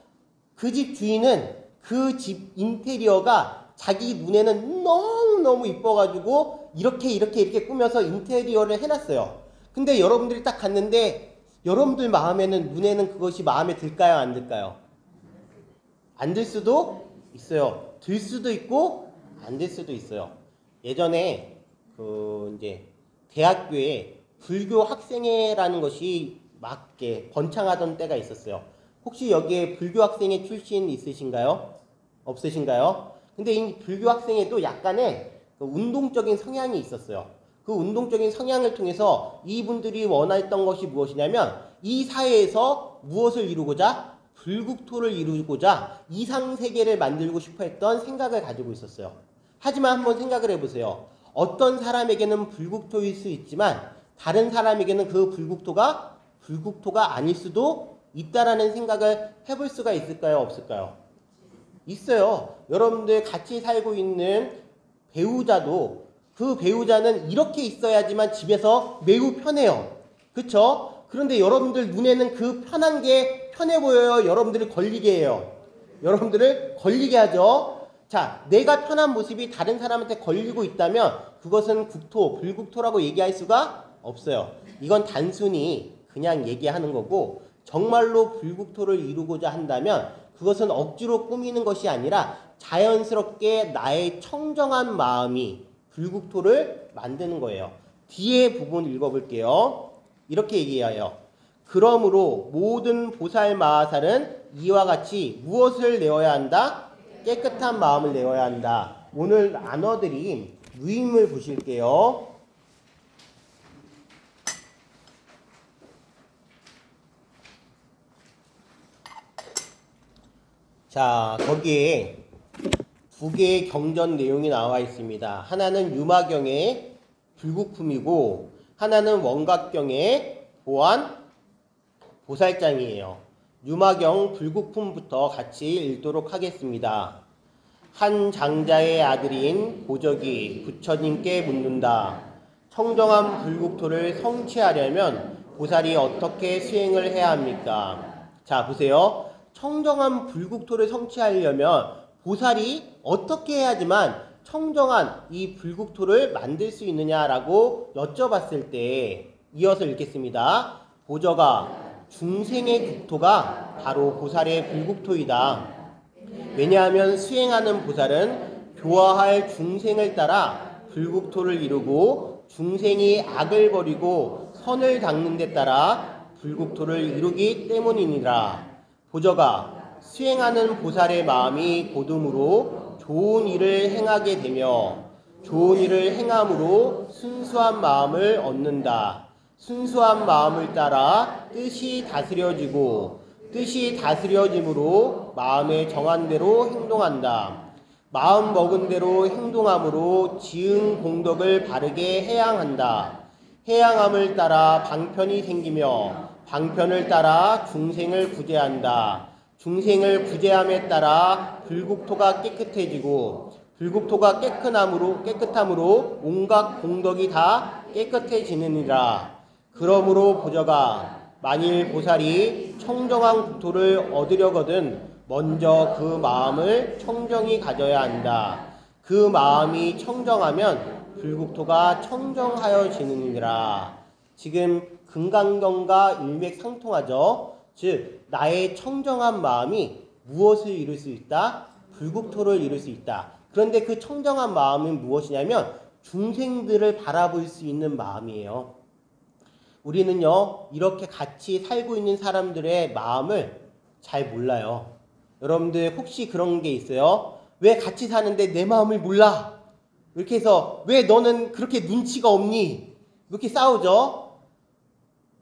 그 집 주인은 그 집 인테리어가 자기 눈에는 너무너무 이뻐가지고 이렇게 꾸며서 인테리어를 해놨어요. 근데 여러분들이 딱 갔는데 여러분들 눈에는 그것이 마음에 들까요? 안 들까요? 안 들 수도 있어요. 들 수도 있고 안 들 수도 있어요. 예전에 이제 대학교에 불교 학생회라는 것이 막 이렇게 번창하던 때가 있었어요. 혹시 여기에 불교 학생회 출신 있으신가요? 없으신가요? 근데 이 불교 학생회도 약간의 운동적인 성향이 있었어요. 그 운동적인 성향을 통해서 이분들이 원했던 것이 무엇이냐면 이 사회에서 무엇을 이루고자? 불국토를 이루고자 이상세계를 만들고 싶어 했던 생각을 가지고 있었어요. 하지만 한번 생각을 해보세요. 어떤 사람에게는 불국토일 수 있지만 다른 사람에게는 그 불국토가 아닐 수도 있다라는 생각을 해볼 수가 있을까요? 없을까요? 있어요. 여러분들 같이 살고 있는 배우자도 그 배우자는 이렇게 있어야지만 집에서 매우 편해요. 그쵸? 그런데 여러분들 눈에는 그 편한 게 편해 보여요? 여러분들을 걸리게 해요? 여러분들을 걸리게 하죠? 자, 내가 편한 모습이 다른 사람한테 걸리고 있다면 그것은 불국토라고 얘기할 수가 없어요. 이건 단순히 그냥 얘기하는 거고, 정말로 불국토를 이루고자 한다면 그것은 억지로 꾸미는 것이 아니라 자연스럽게 나의 청정한 마음이 불국토를 만드는 거예요. 뒤에 부분 읽어볼게요. 이렇게 얘기해요. 그러므로 모든 보살 마하살은 이와 같이 무엇을 내어야 한다? 깨끗한 마음을 내어야 한다. 오늘 나눠드린 유인물 보실게요. 자, 거기에 두 개의 경전 내용이 나와 있습니다. 하나는 유마경의 불국품이고 하나는 원각경의 보살장이에요. 유마경 불국품부터 같이 읽도록 하겠습니다. 한 장자의 아들인 보적이 부처님께 묻는다. 청정한 불국토를 성취하려면 보살이 어떻게 수행을 해야 합니까? 자, 보세요. 청정한 불국토를 성취하려면 보살이 어떻게 해야지만 청정한 이 불국토를 만들 수 있느냐라고 여쭤봤을 때 이어서 읽겠습니다. 보저가 중생의 국토가 바로 보살의 불국토이다. 왜냐하면 수행하는 보살은 교화할 중생을 따라 불국토를 이루고 중생이 악을 버리고 선을 닦는 데 따라 불국토를 이루기 때문이니라. 보저가 수행하는 보살의 마음이 곧음으로 좋은 일을 행하게 되며 좋은 일을 행함으로 순수한 마음을 얻는다. 순수한 마음을 따라 뜻이 다스려지고 뜻이 다스려짐으로 마음의 정한 대로 행동한다. 마음 먹은 대로 행동함으로 지은 공덕을 바르게 해양한다. 해양함을 따라 방편이 생기며 방편을 따라 중생을 구제한다. 중생을 구제함에 따라 불국토가 깨끗해지고 불국토가 깨끗함으로 온갖 공덕이 다 깨끗해지느니라. 그러므로 보저가 만일 보살이 청정한 국토를 얻으려거든 먼저 그 마음을 청정히 가져야 한다. 그 마음이 청정하면 불국토가 청정하여지느니라. 지금 금강경과 일맥상통하죠. 즉 나의 청정한 마음이 무엇을 이룰 수 있다? 불국토를 이룰 수 있다. 그런데 그 청정한 마음은 무엇이냐면 중생들을 바라볼 수 있는 마음이에요. 우리는요 이렇게 같이 살고 있는 사람들의 마음을 잘 몰라요. 여러분들 혹시 그런 게 있어요? 왜 같이 사는데 내 마음을 몰라? 이렇게 해서 왜 너는 그렇게 눈치가 없니? 이렇게 싸우죠?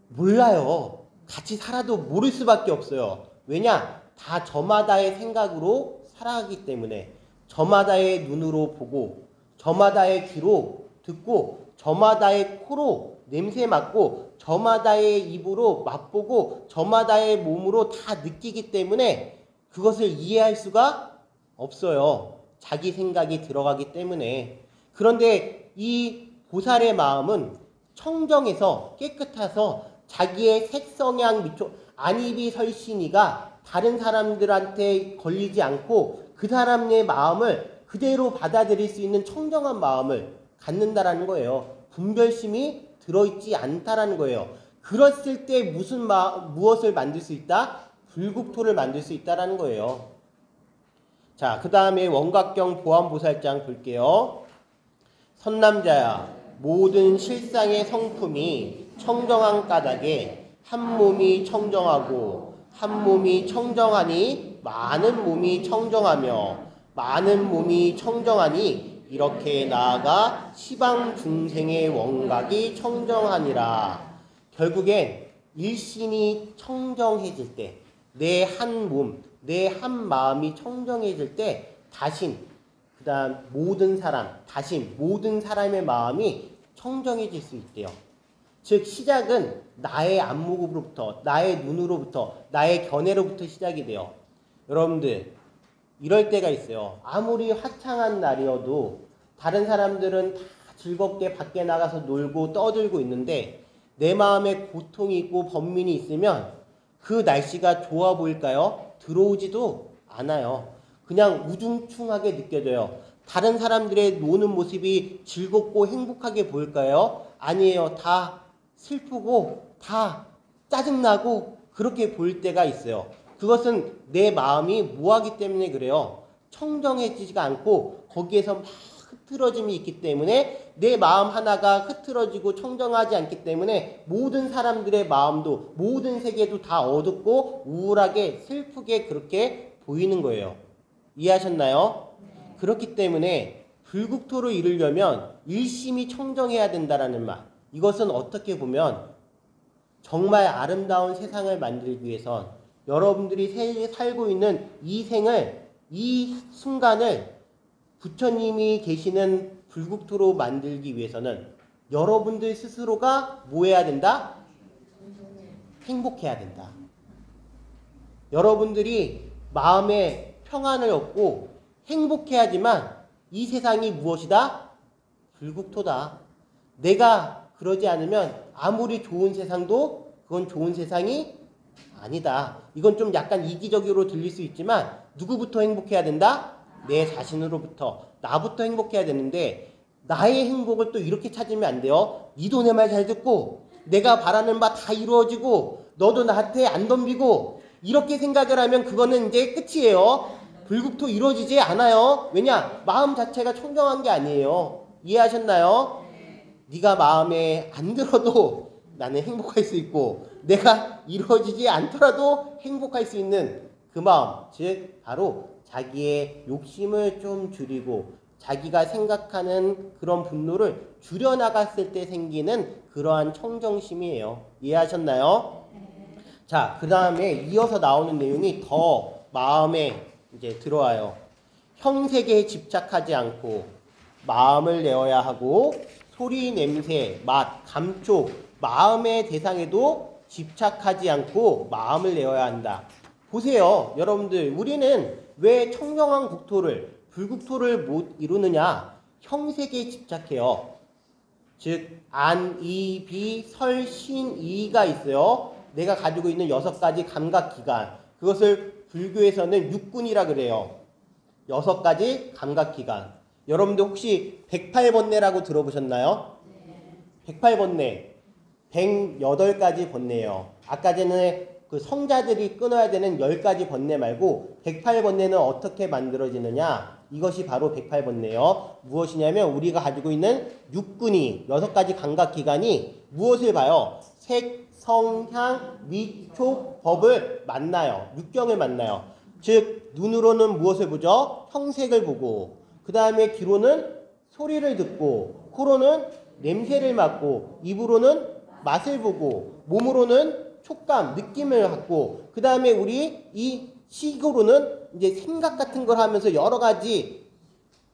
몰라요. 같이 살아도 모를 수밖에 없어요. 왜냐? 다 저마다의 생각으로 살아가기 때문에 저마다의 눈으로 보고 저마다의 귀로 듣고 저마다의 코로 냄새 맡고 저마다의 입으로 맛보고 저마다의 몸으로 다 느끼기 때문에 그것을 이해할 수가 없어요. 자기 생각이 들어가기 때문에. 그런데 이 보살의 마음은 청정해서 깨끗해서 자기의 색성향 미초 안입이 설신이가 다른 사람들한테 걸리지 않고 그 사람의 마음을 그대로 받아들일 수 있는 청정한 마음을 갖는다라는 거예요. 분별심이 들어있지 않다라는 거예요. 그랬을 때 무엇을 만들 수 있다? 불국토를 만들 수 있다라는 거예요. 자, 그 다음에 원각경 보안보살장 볼게요. 선남자야, 모든 실상의 성품이 청정한 까닭에 한 몸이 청정하고 한 몸이 청정하니 많은 몸이 청정하며 많은 몸이 청정하니 이렇게 나아가 시방 중생의 원각이 청정하니라. 결국엔 일신이 청정해질 때 내 한 몸, 내 한 마음이 청정해질 때 다신, 그 다음 모든 사람, 다신 모든 사람의 마음이 청정해질 수 있대요. 즉 시작은 나의 안목으로부터, 나의 눈으로부터, 나의 견해로부터 시작이 돼요. 여러분들 이럴 때가 있어요. 아무리 화창한 날이어도 다른 사람들은 다 즐겁게 밖에 나가서 놀고 떠들고 있는데 내 마음에 고통이 있고 번민이 있으면 그 날씨가 좋아 보일까요? 들어오지도 않아요. 그냥 우중충하게 느껴져요. 다른 사람들의 노는 모습이 즐겁고 행복하게 보일까요? 아니에요. 다 슬프고 다 짜증나고 그렇게 보일 때가 있어요. 그것은 내 마음이 뭐하기 때문에 그래요. 청정해지지가 않고 거기에서 막 흐트러짐이 있기 때문에 내 마음 하나가 흐트러지고 청정하지 않기 때문에 모든 사람들의 마음도 모든 세계도 다 어둡고 우울하게 슬프게 그렇게 보이는 거예요. 이해하셨나요? 그렇기 때문에 불국토를 이루려면 일심이 청정해야 된다라는 말. 이것은 어떻게 보면 정말 아름다운 세상을 만들기 위해선 여러분들이 살고 있는 이 생을, 이 순간을 부처님이 계시는 불국토로 만들기 위해서는 여러분들 스스로가 뭐 해야 된다? 행복해야 된다. 여러분들이 마음에 평안을 얻고 행복해야지만 이 세상이 무엇이다? 불국토다. 내가 그러지 않으면 아무리 좋은 세상도 그건 좋은 세상이 아니다. 이건 좀 약간 이기적으로 들릴 수 있지만 누구부터 행복해야 된다? 내 자신으로부터, 나부터 행복해야 되는데 나의 행복을 또 이렇게 찾으면 안 돼요. 니도 내 말 잘 듣고 내가 바라는 바 다 이루어지고 너도 나한테 안 덤비고 이렇게 생각을 하면 그거는 이제 끝이에요. 불국토 이루어지지 않아요. 왜냐? 마음 자체가 청정한 게 아니에요. 이해하셨나요? 네가 마음에 안 들어도 나는 행복할 수 있고 내가 이루어지지 않더라도 행복할 수 있는 그 마음, 즉 바로 자기의 욕심을 좀 줄이고 자기가 생각하는 그런 분노를 줄여나갔을 때 생기는 그러한 청정심이에요. 이해하셨나요? 자, 그 다음에 이어서 나오는 내용이 더 마음에 이제 들어와요. 형색에 집착하지 않고 마음을 내어야 하고 소리, 냄새, 맛, 감촉, 마음의 대상에도 집착하지 않고 마음을 내어야 한다. 보세요. 여러분들, 우리는 왜 청정한 국토를, 불국토를 못 이루느냐? 형색에 집착해요. 즉 안, 이, 비, 설, 신, 이가 있어요. 내가 가지고 있는 6가지 감각기관. 그것을 불교에서는 육군이라 그래요. 6가지 감각기관. 여러분들 혹시 108번뇌라고 들어보셨나요? 108번뇌. 108가지 번뇌예요. 아까 전에 그 성자들이 끊어야 되는 10가지 번뇌 말고 108번뇌는 어떻게 만들어지느냐? 이것이 바로 108번뇌예요. 무엇이냐면 우리가 가지고 있는 육군이 6가지 감각기관이 무엇을 봐요? 색, 성, 향, 미, 촉, 법을 만나요. 육경을 만나요. 즉 눈으로는 무엇을 보죠? 형색을 보고, 그 다음에 귀로는 소리를 듣고, 코로는 냄새를 맡고, 입으로는 맛을 보고, 몸으로는 촉감, 느낌을 갖고, 그 다음에 우리 이 식으로는 이제 생각 같은 걸 하면서 여러 가지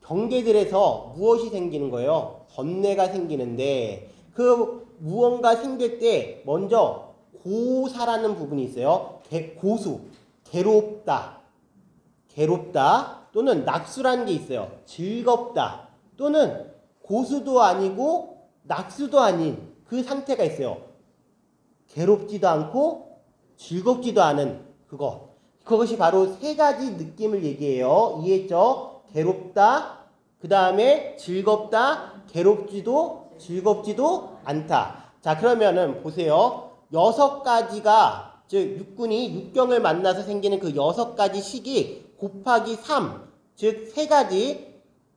경계들에서 무엇이 생기는 거예요? 번뇌가 생기는데, 그 무언가 생길 때 먼저 고사라는 부분이 있어요. 고수, 괴롭다, 괴롭다, 또는 낙수라는 게 있어요. 즐겁다, 또는 고수도 아니고 낙수도 아닌 그 상태가 있어요. 괴롭지도 않고 즐겁지도 않은 그것이 바로 3가지 느낌을 얘기해요. 이해했죠? 괴롭다, 그 다음에 즐겁다, 괴롭지도 즐겁지도 않다. 자, 그러면은 보세요. 6가지가, 즉 육군이 육경을 만나서 생기는 그 6가지 식이 곱하기 3, 즉 3가지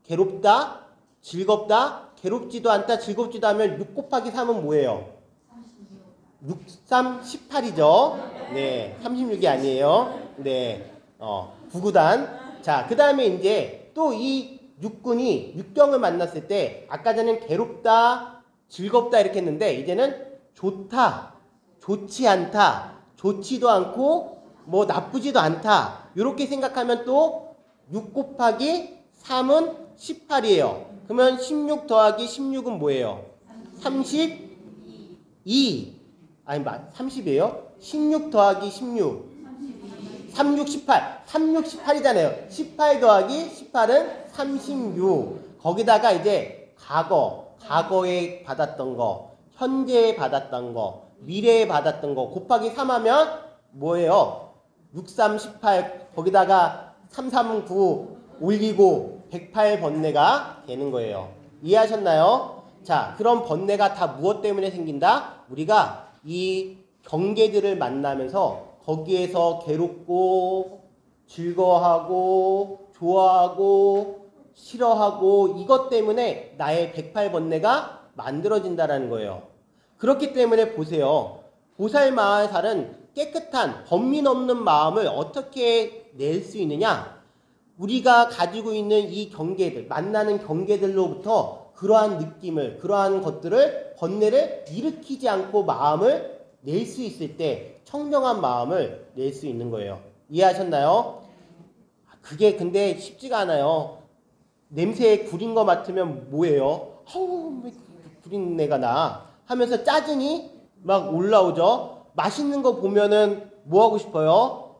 괴롭다, 즐겁다, 괴롭지도 않다, 즐겁지도 않으면 6 곱하기 3은 뭐예요? 6, 3, 18이죠. 네, 36이 아니에요. 네, 9구단. 자, 그 다음에 이제 또 이 육군이 육경을 만났을 때 아까 전엔 괴롭다, 즐겁다 이렇게 했는데 이제는 좋다, 좋지 않다, 좋지도 않고 뭐 나쁘지도 않다 이렇게 생각하면 또 6 곱하기 3은 18이에요. 그러면 16 더하기 16은 뭐예요? 32. 아니 30이에요? 16 더하기 16 36, 18 36, 18이잖아요. 18 더하기 18은 36. 거기다가 이제 과거에 받았던 거, 현재에 받았던 거, 미래에 받았던 거 곱하기 3하면 뭐예요? 6, 3, 18 거기다가 3, 3은 9 올리고 108번뇌가 되는 거예요. 이해하셨나요? 자, 그런 번뇌가 다 무엇 때문에 생긴다? 우리가 이 경계들을 만나면서 거기에서 괴롭고 즐거워하고 좋아하고 싫어하고 이것 때문에 나의 108번뇌가 만들어진다는 거예요. 그렇기 때문에 보세요. 보살마살은 깨끗한 번민 없는 마음을 어떻게 낼 수 있느냐? 우리가 가지고 있는 이 경계들, 만나는 경계들로부터 그러한 느낌을, 그러한 것들을, 번뇌를 일으키지 않고 마음을 낼 수 있을 때 청정한 마음을 낼 수 있는 거예요. 이해하셨나요? 그게 근데 쉽지가 않아요. 냄새에 구린 거 맡으면 뭐예요? 어우, 왜 구린 내가 나 하면서 짜증이 막 올라오죠. 맛있는 거 보면은 뭐 하고 싶어요?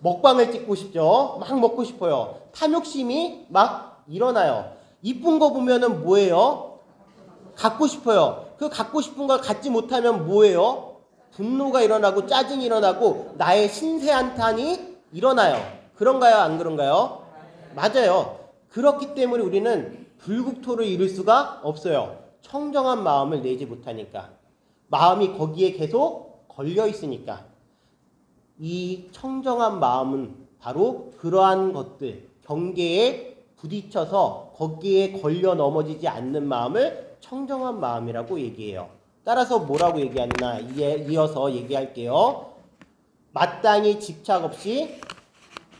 먹방을 찍고 싶죠. 막 먹고 싶어요. 탐욕심이 막 일어나요. 이쁜 거 보면은 뭐예요? 갖고 싶어요. 그 갖고 싶은 걸 갖지 못하면 뭐예요? 분노가 일어나고 짜증이 일어나고 나의 신세한탄이 일어나요. 그런가요? 안 그런가요? 맞아요. 그렇기 때문에 우리는 불국토를 이룰 수가 없어요. 청정한 마음을 내지 못하니까. 마음이 거기에 계속 걸려 있으니까. 이 청정한 마음은 바로 그러한 것들, 경계에 부딪혀서 거기에 걸려 넘어지지 않는 마음을 청정한 마음이라고 얘기해요. 따라서 뭐라고 얘기하느냐 이어서 얘기할게요. 마땅히 집착 없이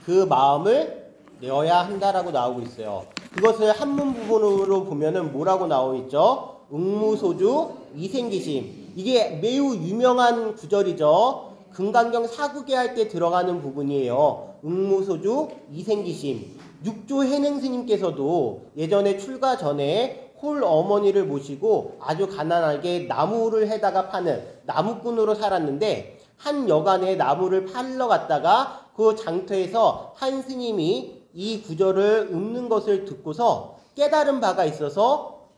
그 마음을 내어야 한다라고 나오고 있어요. 그것을 한문 부분으로 보면은 뭐라고 나오고 있죠? 응무소주 이생기심. 이게 매우 유명한 구절이죠. 금강경 사구계 할 때 들어가는 부분이에요. 응무소주 이생기심. 육조 해능 스님께서도 예전에 출가 전에 홀 어머니를 모시고 아주 가난하게 나무를 해다가 파는 나무꾼으로 살았는데 한 여간에 나무를 팔러 갔다가 그 장터에서 한 스님이 이 구절을 읊는 것을 듣고서 깨달은 바가 있어서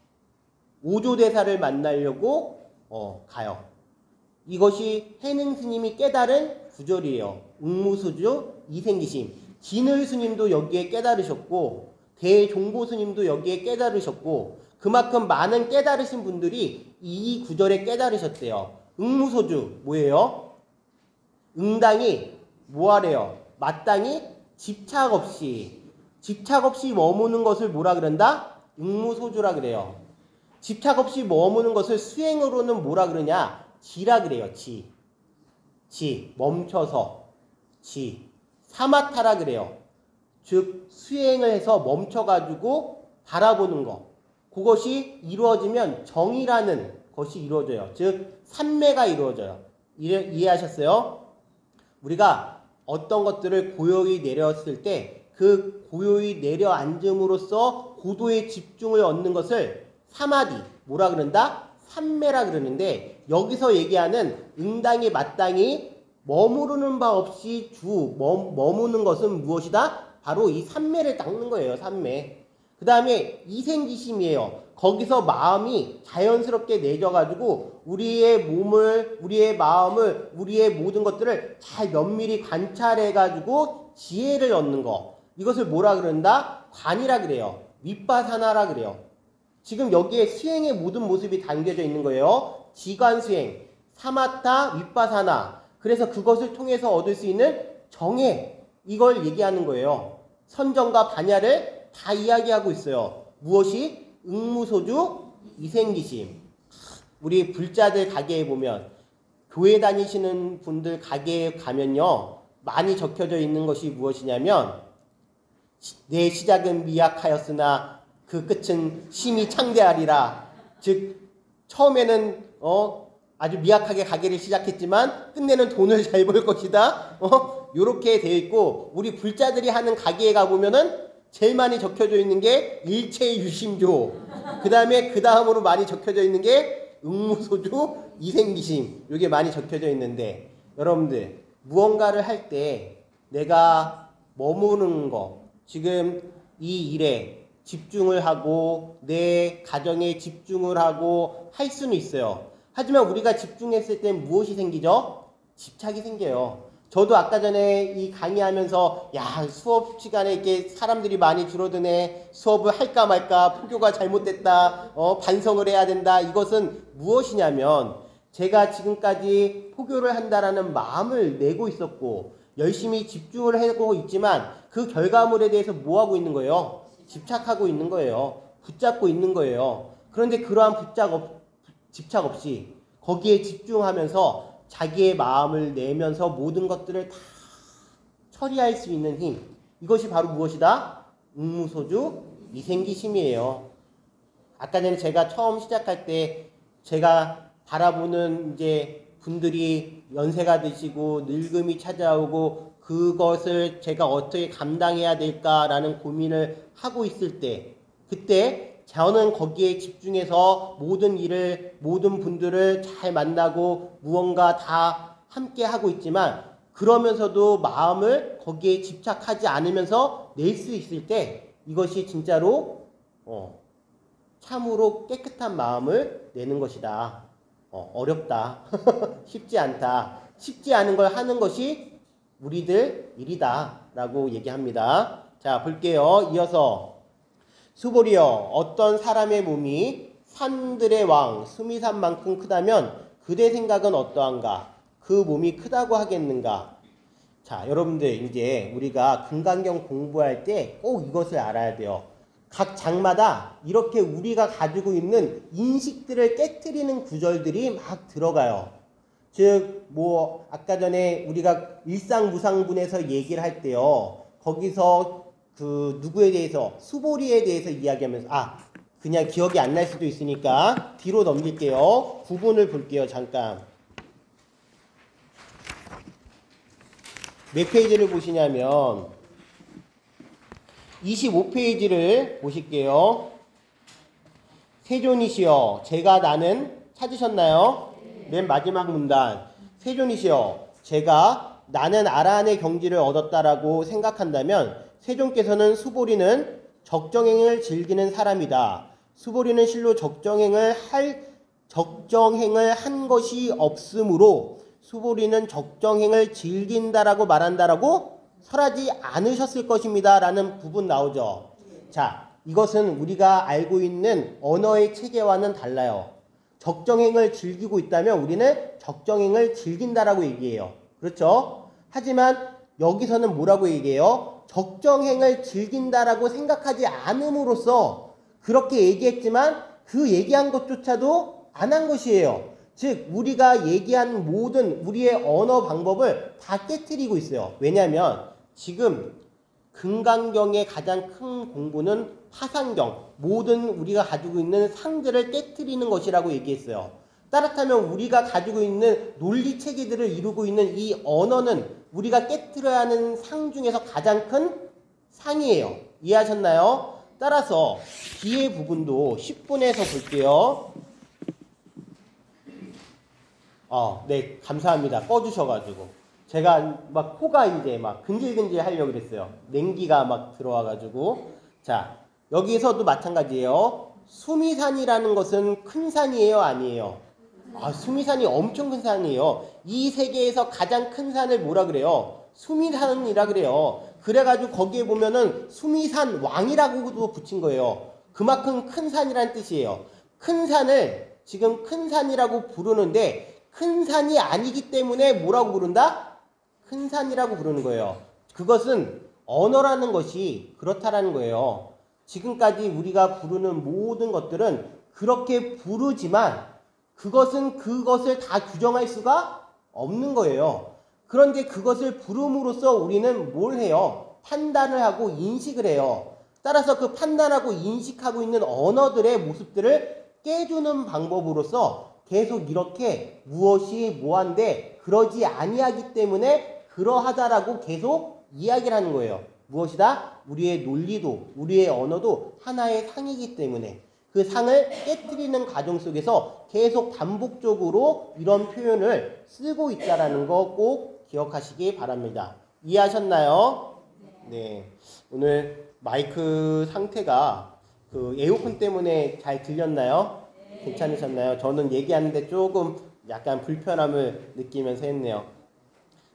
오조대사를 만나려고 가요. 이것이 해능 스님이 깨달은 구절이에요. 응무소주 이생기심. 진을 스님도 여기에 깨달으셨고 대종보 스님도 여기에 깨달으셨고 그만큼 많은 깨달으신 분들이 이 구절에 깨달으셨대요. 응무소주 뭐예요? 응당이 뭐하래요? 마땅히 집착 없이 머무는 것을 뭐라 그런다? 응무소주라 그래요. 집착 없이 머무는 것을 수행으로는 뭐라 그러냐? 지라 그래요. 지 멈춰서 사마타라 그래요. 즉 수행을 해서 멈춰가지고 바라보는 거. 그것이 이루어지면 정이라는 것이 이루어져요. 즉 삼매가 이루어져요. 이해하셨어요? 우리가 어떤 것들을 고요히 내렸을 때 그 고요히 내려앉음으로써 고도의 집중을 얻는 것을 사마디, 뭐라 그런다? 삼매라 그러는데 여기서 얘기하는 응당이 마땅히 머무르는 바 없이 머무는 것은 무엇이다? 바로 이 삼매를 닦는 거예요. 삼매. 그 다음에 이생기심이에요. 거기서 마음이 자연스럽게 내져가지고 우리의 몸을, 우리의 마음을, 우리의 모든 것들을 잘 면밀히 관찰해가지고 지혜를 얻는 거. 이것을 뭐라 그런다? 관이라 그래요. 윗바사나라 그래요. 지금 여기에 수행의 모든 모습이 담겨져 있는 거예요. 지관수행, 사마타, 윗바사나. 그래서 그것을 통해서 얻을 수 있는 정해. 이걸 얘기하는 거예요. 선정과 반야를 다 이야기하고 있어요. 무엇이? 응무소주, 이생기심. 우리 불자들 가게에 보면 교회 다니시는 분들 가게에 가면요. 많이 적혀져 있는 것이 무엇이냐면 내 시작은 미약하였으나 그 끝은 심히 창대하리라. 즉 처음에는 아주 미약하게 가게를 시작했지만 끝내는 돈을 잘 벌 것이다. 요렇게 되어 있고 우리 불자들이 하는 가게에 가보면은 제일 많이 적혀져 있는 게 일체유심조. 그 다음으로 많이 적혀져 있는 게 응무소주, 이생기심. 요게 많이 적혀져 있는데 여러분들 무언가를 할 때 내가 머무르는 거 지금 이 일에 집중을 하고 내 가정에 집중을 하고 할 수는 있어요. 하지만 우리가 집중했을 때 무엇이 생기죠? 집착이 생겨요. 저도 아까 전에 이 강의하면서 야 수업 시간에 이렇게 사람들이 많이 줄어드네. 수업을 할까 말까. 포교가 잘못됐다. 반성을 해야 된다. 이것은 무엇이냐면 제가 지금까지 포교를 한다라는 마음을 내고 있었고 열심히 집중을 하고 있지만 그 결과물에 대해서 뭐하고 있는 거예요? 집착하고 있는 거예요. 붙잡고 있는 거예요. 그런데 그러한 집착 없이 거기에 집중하면서 자기의 마음을 내면서 모든 것들을 다 처리할 수 있는 힘. 이것이 바로 무엇이다? 응무소주 이생기심이에요. 아까 전에 제가 처음 시작할 때 제가 바라보는 이제 분들이 연세가 드시고 늙음이 찾아오고 그것을 제가 어떻게 감당해야 될까라는 고민을 하고 있을 때 그때 저는 거기에 집중해서 모든 일을 모든 분들을 잘 만나고 무언가 다 함께 하고 있지만 그러면서도 마음을 거기에 집착하지 않으면서 낼 수 있을 때 이것이 진짜로 참으로 깨끗한 마음을 내는 것이다. 어렵다. 쉽지 않다. 쉽지 않은 걸 하는 것이 우리들 일이다. 라고 얘기합니다. 자, 볼게요. 이어서 수보리여 어떤 사람의 몸이 산들의 왕 수미산만큼 크다면 그대 생각은 어떠한가? 그 몸이 크다고 하겠는가? 자, 여러분들 이제 우리가 금강경 공부할 때 꼭 이것을 알아야 돼요. 각 장마다 이렇게 우리가 가지고 있는 인식들을 깨트리는 구절들이 막 들어가요. 즉, 아까 전에 우리가 일상무상분에서 얘기를 할 때요. 거기서 그 누구에 대해서, 수보리에 대해서 이야기하면서, 그냥 기억이 안 날 수도 있으니까 뒤로 넘길게요. 구분을 볼게요. 잠깐. 몇 페이지를 보시냐면, 25페이지를 보실게요. 세존이시여 제가 나는 찾으셨나요? 맨 마지막 문단. 세존이시여 제가 나는 아라한의 경지를 얻었다라고 생각한다면 세존께서는 수보리는 적정행을 즐기는 사람이다. 수보리는 실로 적정행을 한 것이 없으므로 수보리는 적정행을 즐긴다라고 말한다라고 설하지 않으셨을 것입니다. 라는 부분 나오죠. 자, 이것은 우리가 알고 있는 언어의 체계와는 달라요. 적정행을 즐기고 있다면 우리는 적정행을 즐긴다라고 얘기해요. 그렇죠? 하지만 여기서는 뭐라고 얘기해요? 적정행을 즐긴다라고 생각하지 않음으로써 그렇게 얘기했지만 그 얘기한 것조차도 안 한 것이에요. 즉 우리가 얘기한 모든 우리의 언어 방법을 다 깨트리고 있어요. 왜냐하면 지금 금강경의 가장 큰 공부는 파상경, 모든 우리가 가지고 있는 상들을 깨트리는 것이라고 얘기했어요. 따뜻하면 우리가 가지고 있는 논리 체계들을 이루고 있는 이 언어는 우리가 깨트려야 하는 상 중에서 가장 큰 상이에요. 이해하셨나요? 따라서 뒤에 부분도 10분에서 볼게요. 네, 감사합니다. 꺼주셔가지고. 제가 막 코가 이제 막 근질근질 하려고 그랬어요. 냉기가 막 들어와가지고. 자, 여기서도 마찬가지예요. 수미산이라는 것은 큰 산이에요? 아니에요? 수미산이 엄청 큰 산이에요. 이 세계에서 가장 큰 산을 뭐라 그래요? 수미산이라 그래요. 그래가지고 거기에 보면은 수미산 왕이라고도 붙인 거예요. 그만큼 큰 산이라는 뜻이에요. 큰 산을 지금 큰 산이라고 부르는데 큰 산이 아니기 때문에 뭐라고 부른다? 큰 산이라고 부르는 거예요. 그것은 언어라는 것이 그렇다라는 거예요. 지금까지 우리가 부르는 모든 것들은 그렇게 부르지만 그것은 그것을 다 규정할 수가 없는 거예요. 그런데 그것을 부름으로써 우리는 뭘 해요? 판단을 하고 인식을 해요. 따라서 그 판단하고 인식하고 있는 언어들의 모습들을 깨주는 방법으로서 계속 이렇게 무엇이 뭐한데 그러지 아니하기 때문에 그러하다라고 계속 이야기를 하는 거예요. 무엇이다? 우리의 논리도 우리의 언어도 하나의 상이기 때문에 그 상을 깨트리는 과정 속에서 계속 반복적으로 이런 표현을 쓰고 있다는 거 꼭 기억하시기 바랍니다. 이해하셨나요? 네. 오늘 마이크 상태가 그 에어컨 때문에 잘 들렸나요? 괜찮으셨나요? 저는 얘기하는데 조금 약간 불편함을 느끼면서 했네요.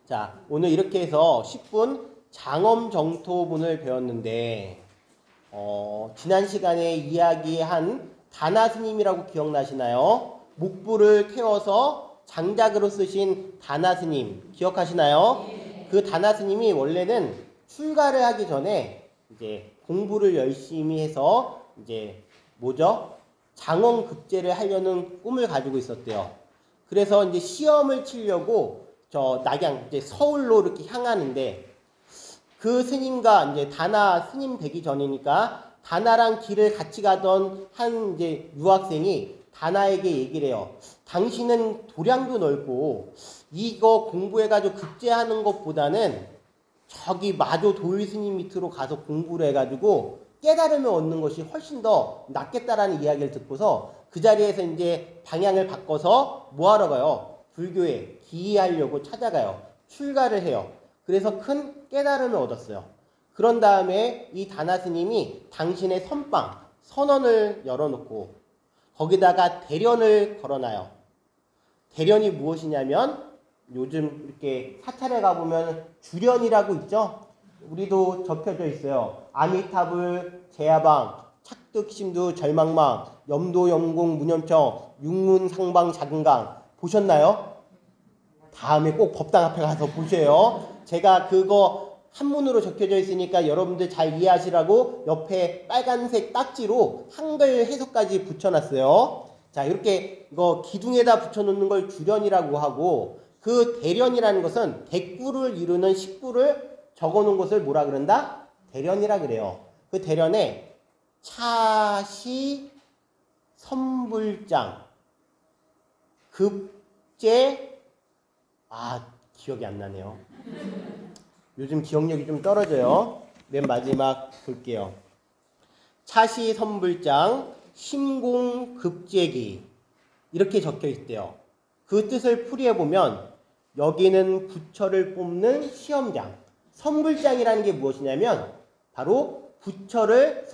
자, 오늘 이렇게 해서 10분 장엄정토문을 배웠는데 지난 시간에 이야기한 다나 스님이라고 기억나시나요? 목불을 태워서 장작으로 쓰신 다나 스님 기억하시나요? 그 다나 스님이 원래는 출가를 하기 전에 이제 공부를 열심히 해서 이제 뭐죠? 장엄급제를 하려는 꿈을 가지고 있었대요. 그래서 이제 시험을 치려고 저 낙양 이제 서울로 이렇게 향하는데 그 스님과 이제 다나 스님 되기 전이니까 다나랑 길을 같이 가던 한 이제 유학생이 다나에게 얘기를 해요. 당신은 도량도 넓고 이거 공부해가지고 급제하는 것보다는 저기 마조 도일 스님 밑으로 가서 공부를 해가지고 깨달음을 얻는 것이 훨씬 더 낫겠다라는 이야기를 듣고서 그 자리에서 이제 방향을 바꿔서 뭐하러 가요? 불교에 기이하려고 찾아가요. 출가를 해요. 그래서 큰 깨달음을 얻었어요. 그런 다음에 이 다나 스님이 당신의 선방, 선언을 열어놓고 거기다가 대련을 걸어놔요. 대련이 무엇이냐면 요즘 이렇게 사찰에 가보면 주련이라고 있죠? 우리도 적혀져 있어요. 아미타불, 제야방, 착득심두, 절망망, 염도, 염공, 무념청, 육문상방, 작은강 보셨나요? 다음에 꼭 법당 앞에 가서 보세요. 제가 그거 한문으로 적혀져 있으니까 여러분들 잘 이해하시라고 옆에 빨간색 딱지로 한글 해석까지 붙여놨어요. 자, 이렇게 이거 기둥에다 붙여놓는 걸 주련이라고 하고 그 대련이라는 것은 대꾸를 이루는 식구를 적어놓은 것을 뭐라 그런다? 대련이라 그래요. 그 대련에 차시 선불장 급제 기억이 안 나네요. 요즘 기억력이 좀 떨어져요. 맨 마지막 볼게요. 차시 선불장 심공급제기 이렇게 적혀 있대요. 그 뜻을 풀이해 보면 여기는 부처를 뽑는 시험장. 선불장이라는 게 무엇이냐면 바로 부처를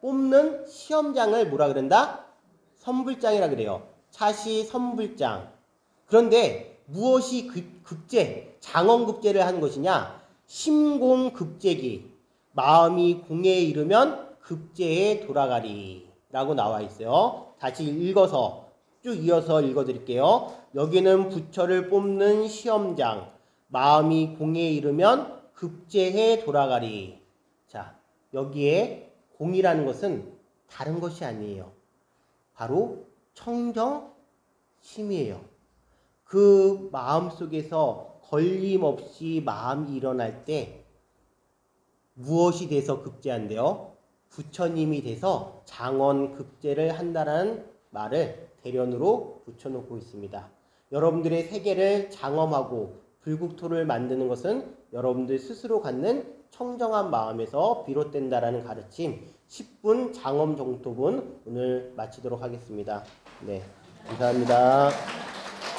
뽑는 시험장을 뭐라 그런다? 선불장이라 그래요. 차시 선불장. 그런데 무엇이 장엄급제를 하는 것이냐? 심공급제기. 마음이 공에 이르면 급제에 돌아가리 라고 나와 있어요. 다시 읽어서 쭉 이어서 읽어드릴게요. 여기는 부처를 뽑는 시험장. 마음이 공에 이르면 급제에 돌아가리. 자, 여기에 공이라는 것은 다른 것이 아니에요. 바로 청정심이에요. 그 마음 속에서 걸림없이 마음이 일어날 때 무엇이 돼서 급제한대요? 부처님이 돼서 장언급제를 한다는 말을 대련으로 붙여놓고 있습니다. 여러분들의 세계를 장엄하고 불국토를 만드는 것은 여러분들 스스로 갖는 청정한 마음에서 비롯된다라는 가르침 10분 장엄 정토분 오늘 마치도록 하겠습니다. 네, 감사합니다.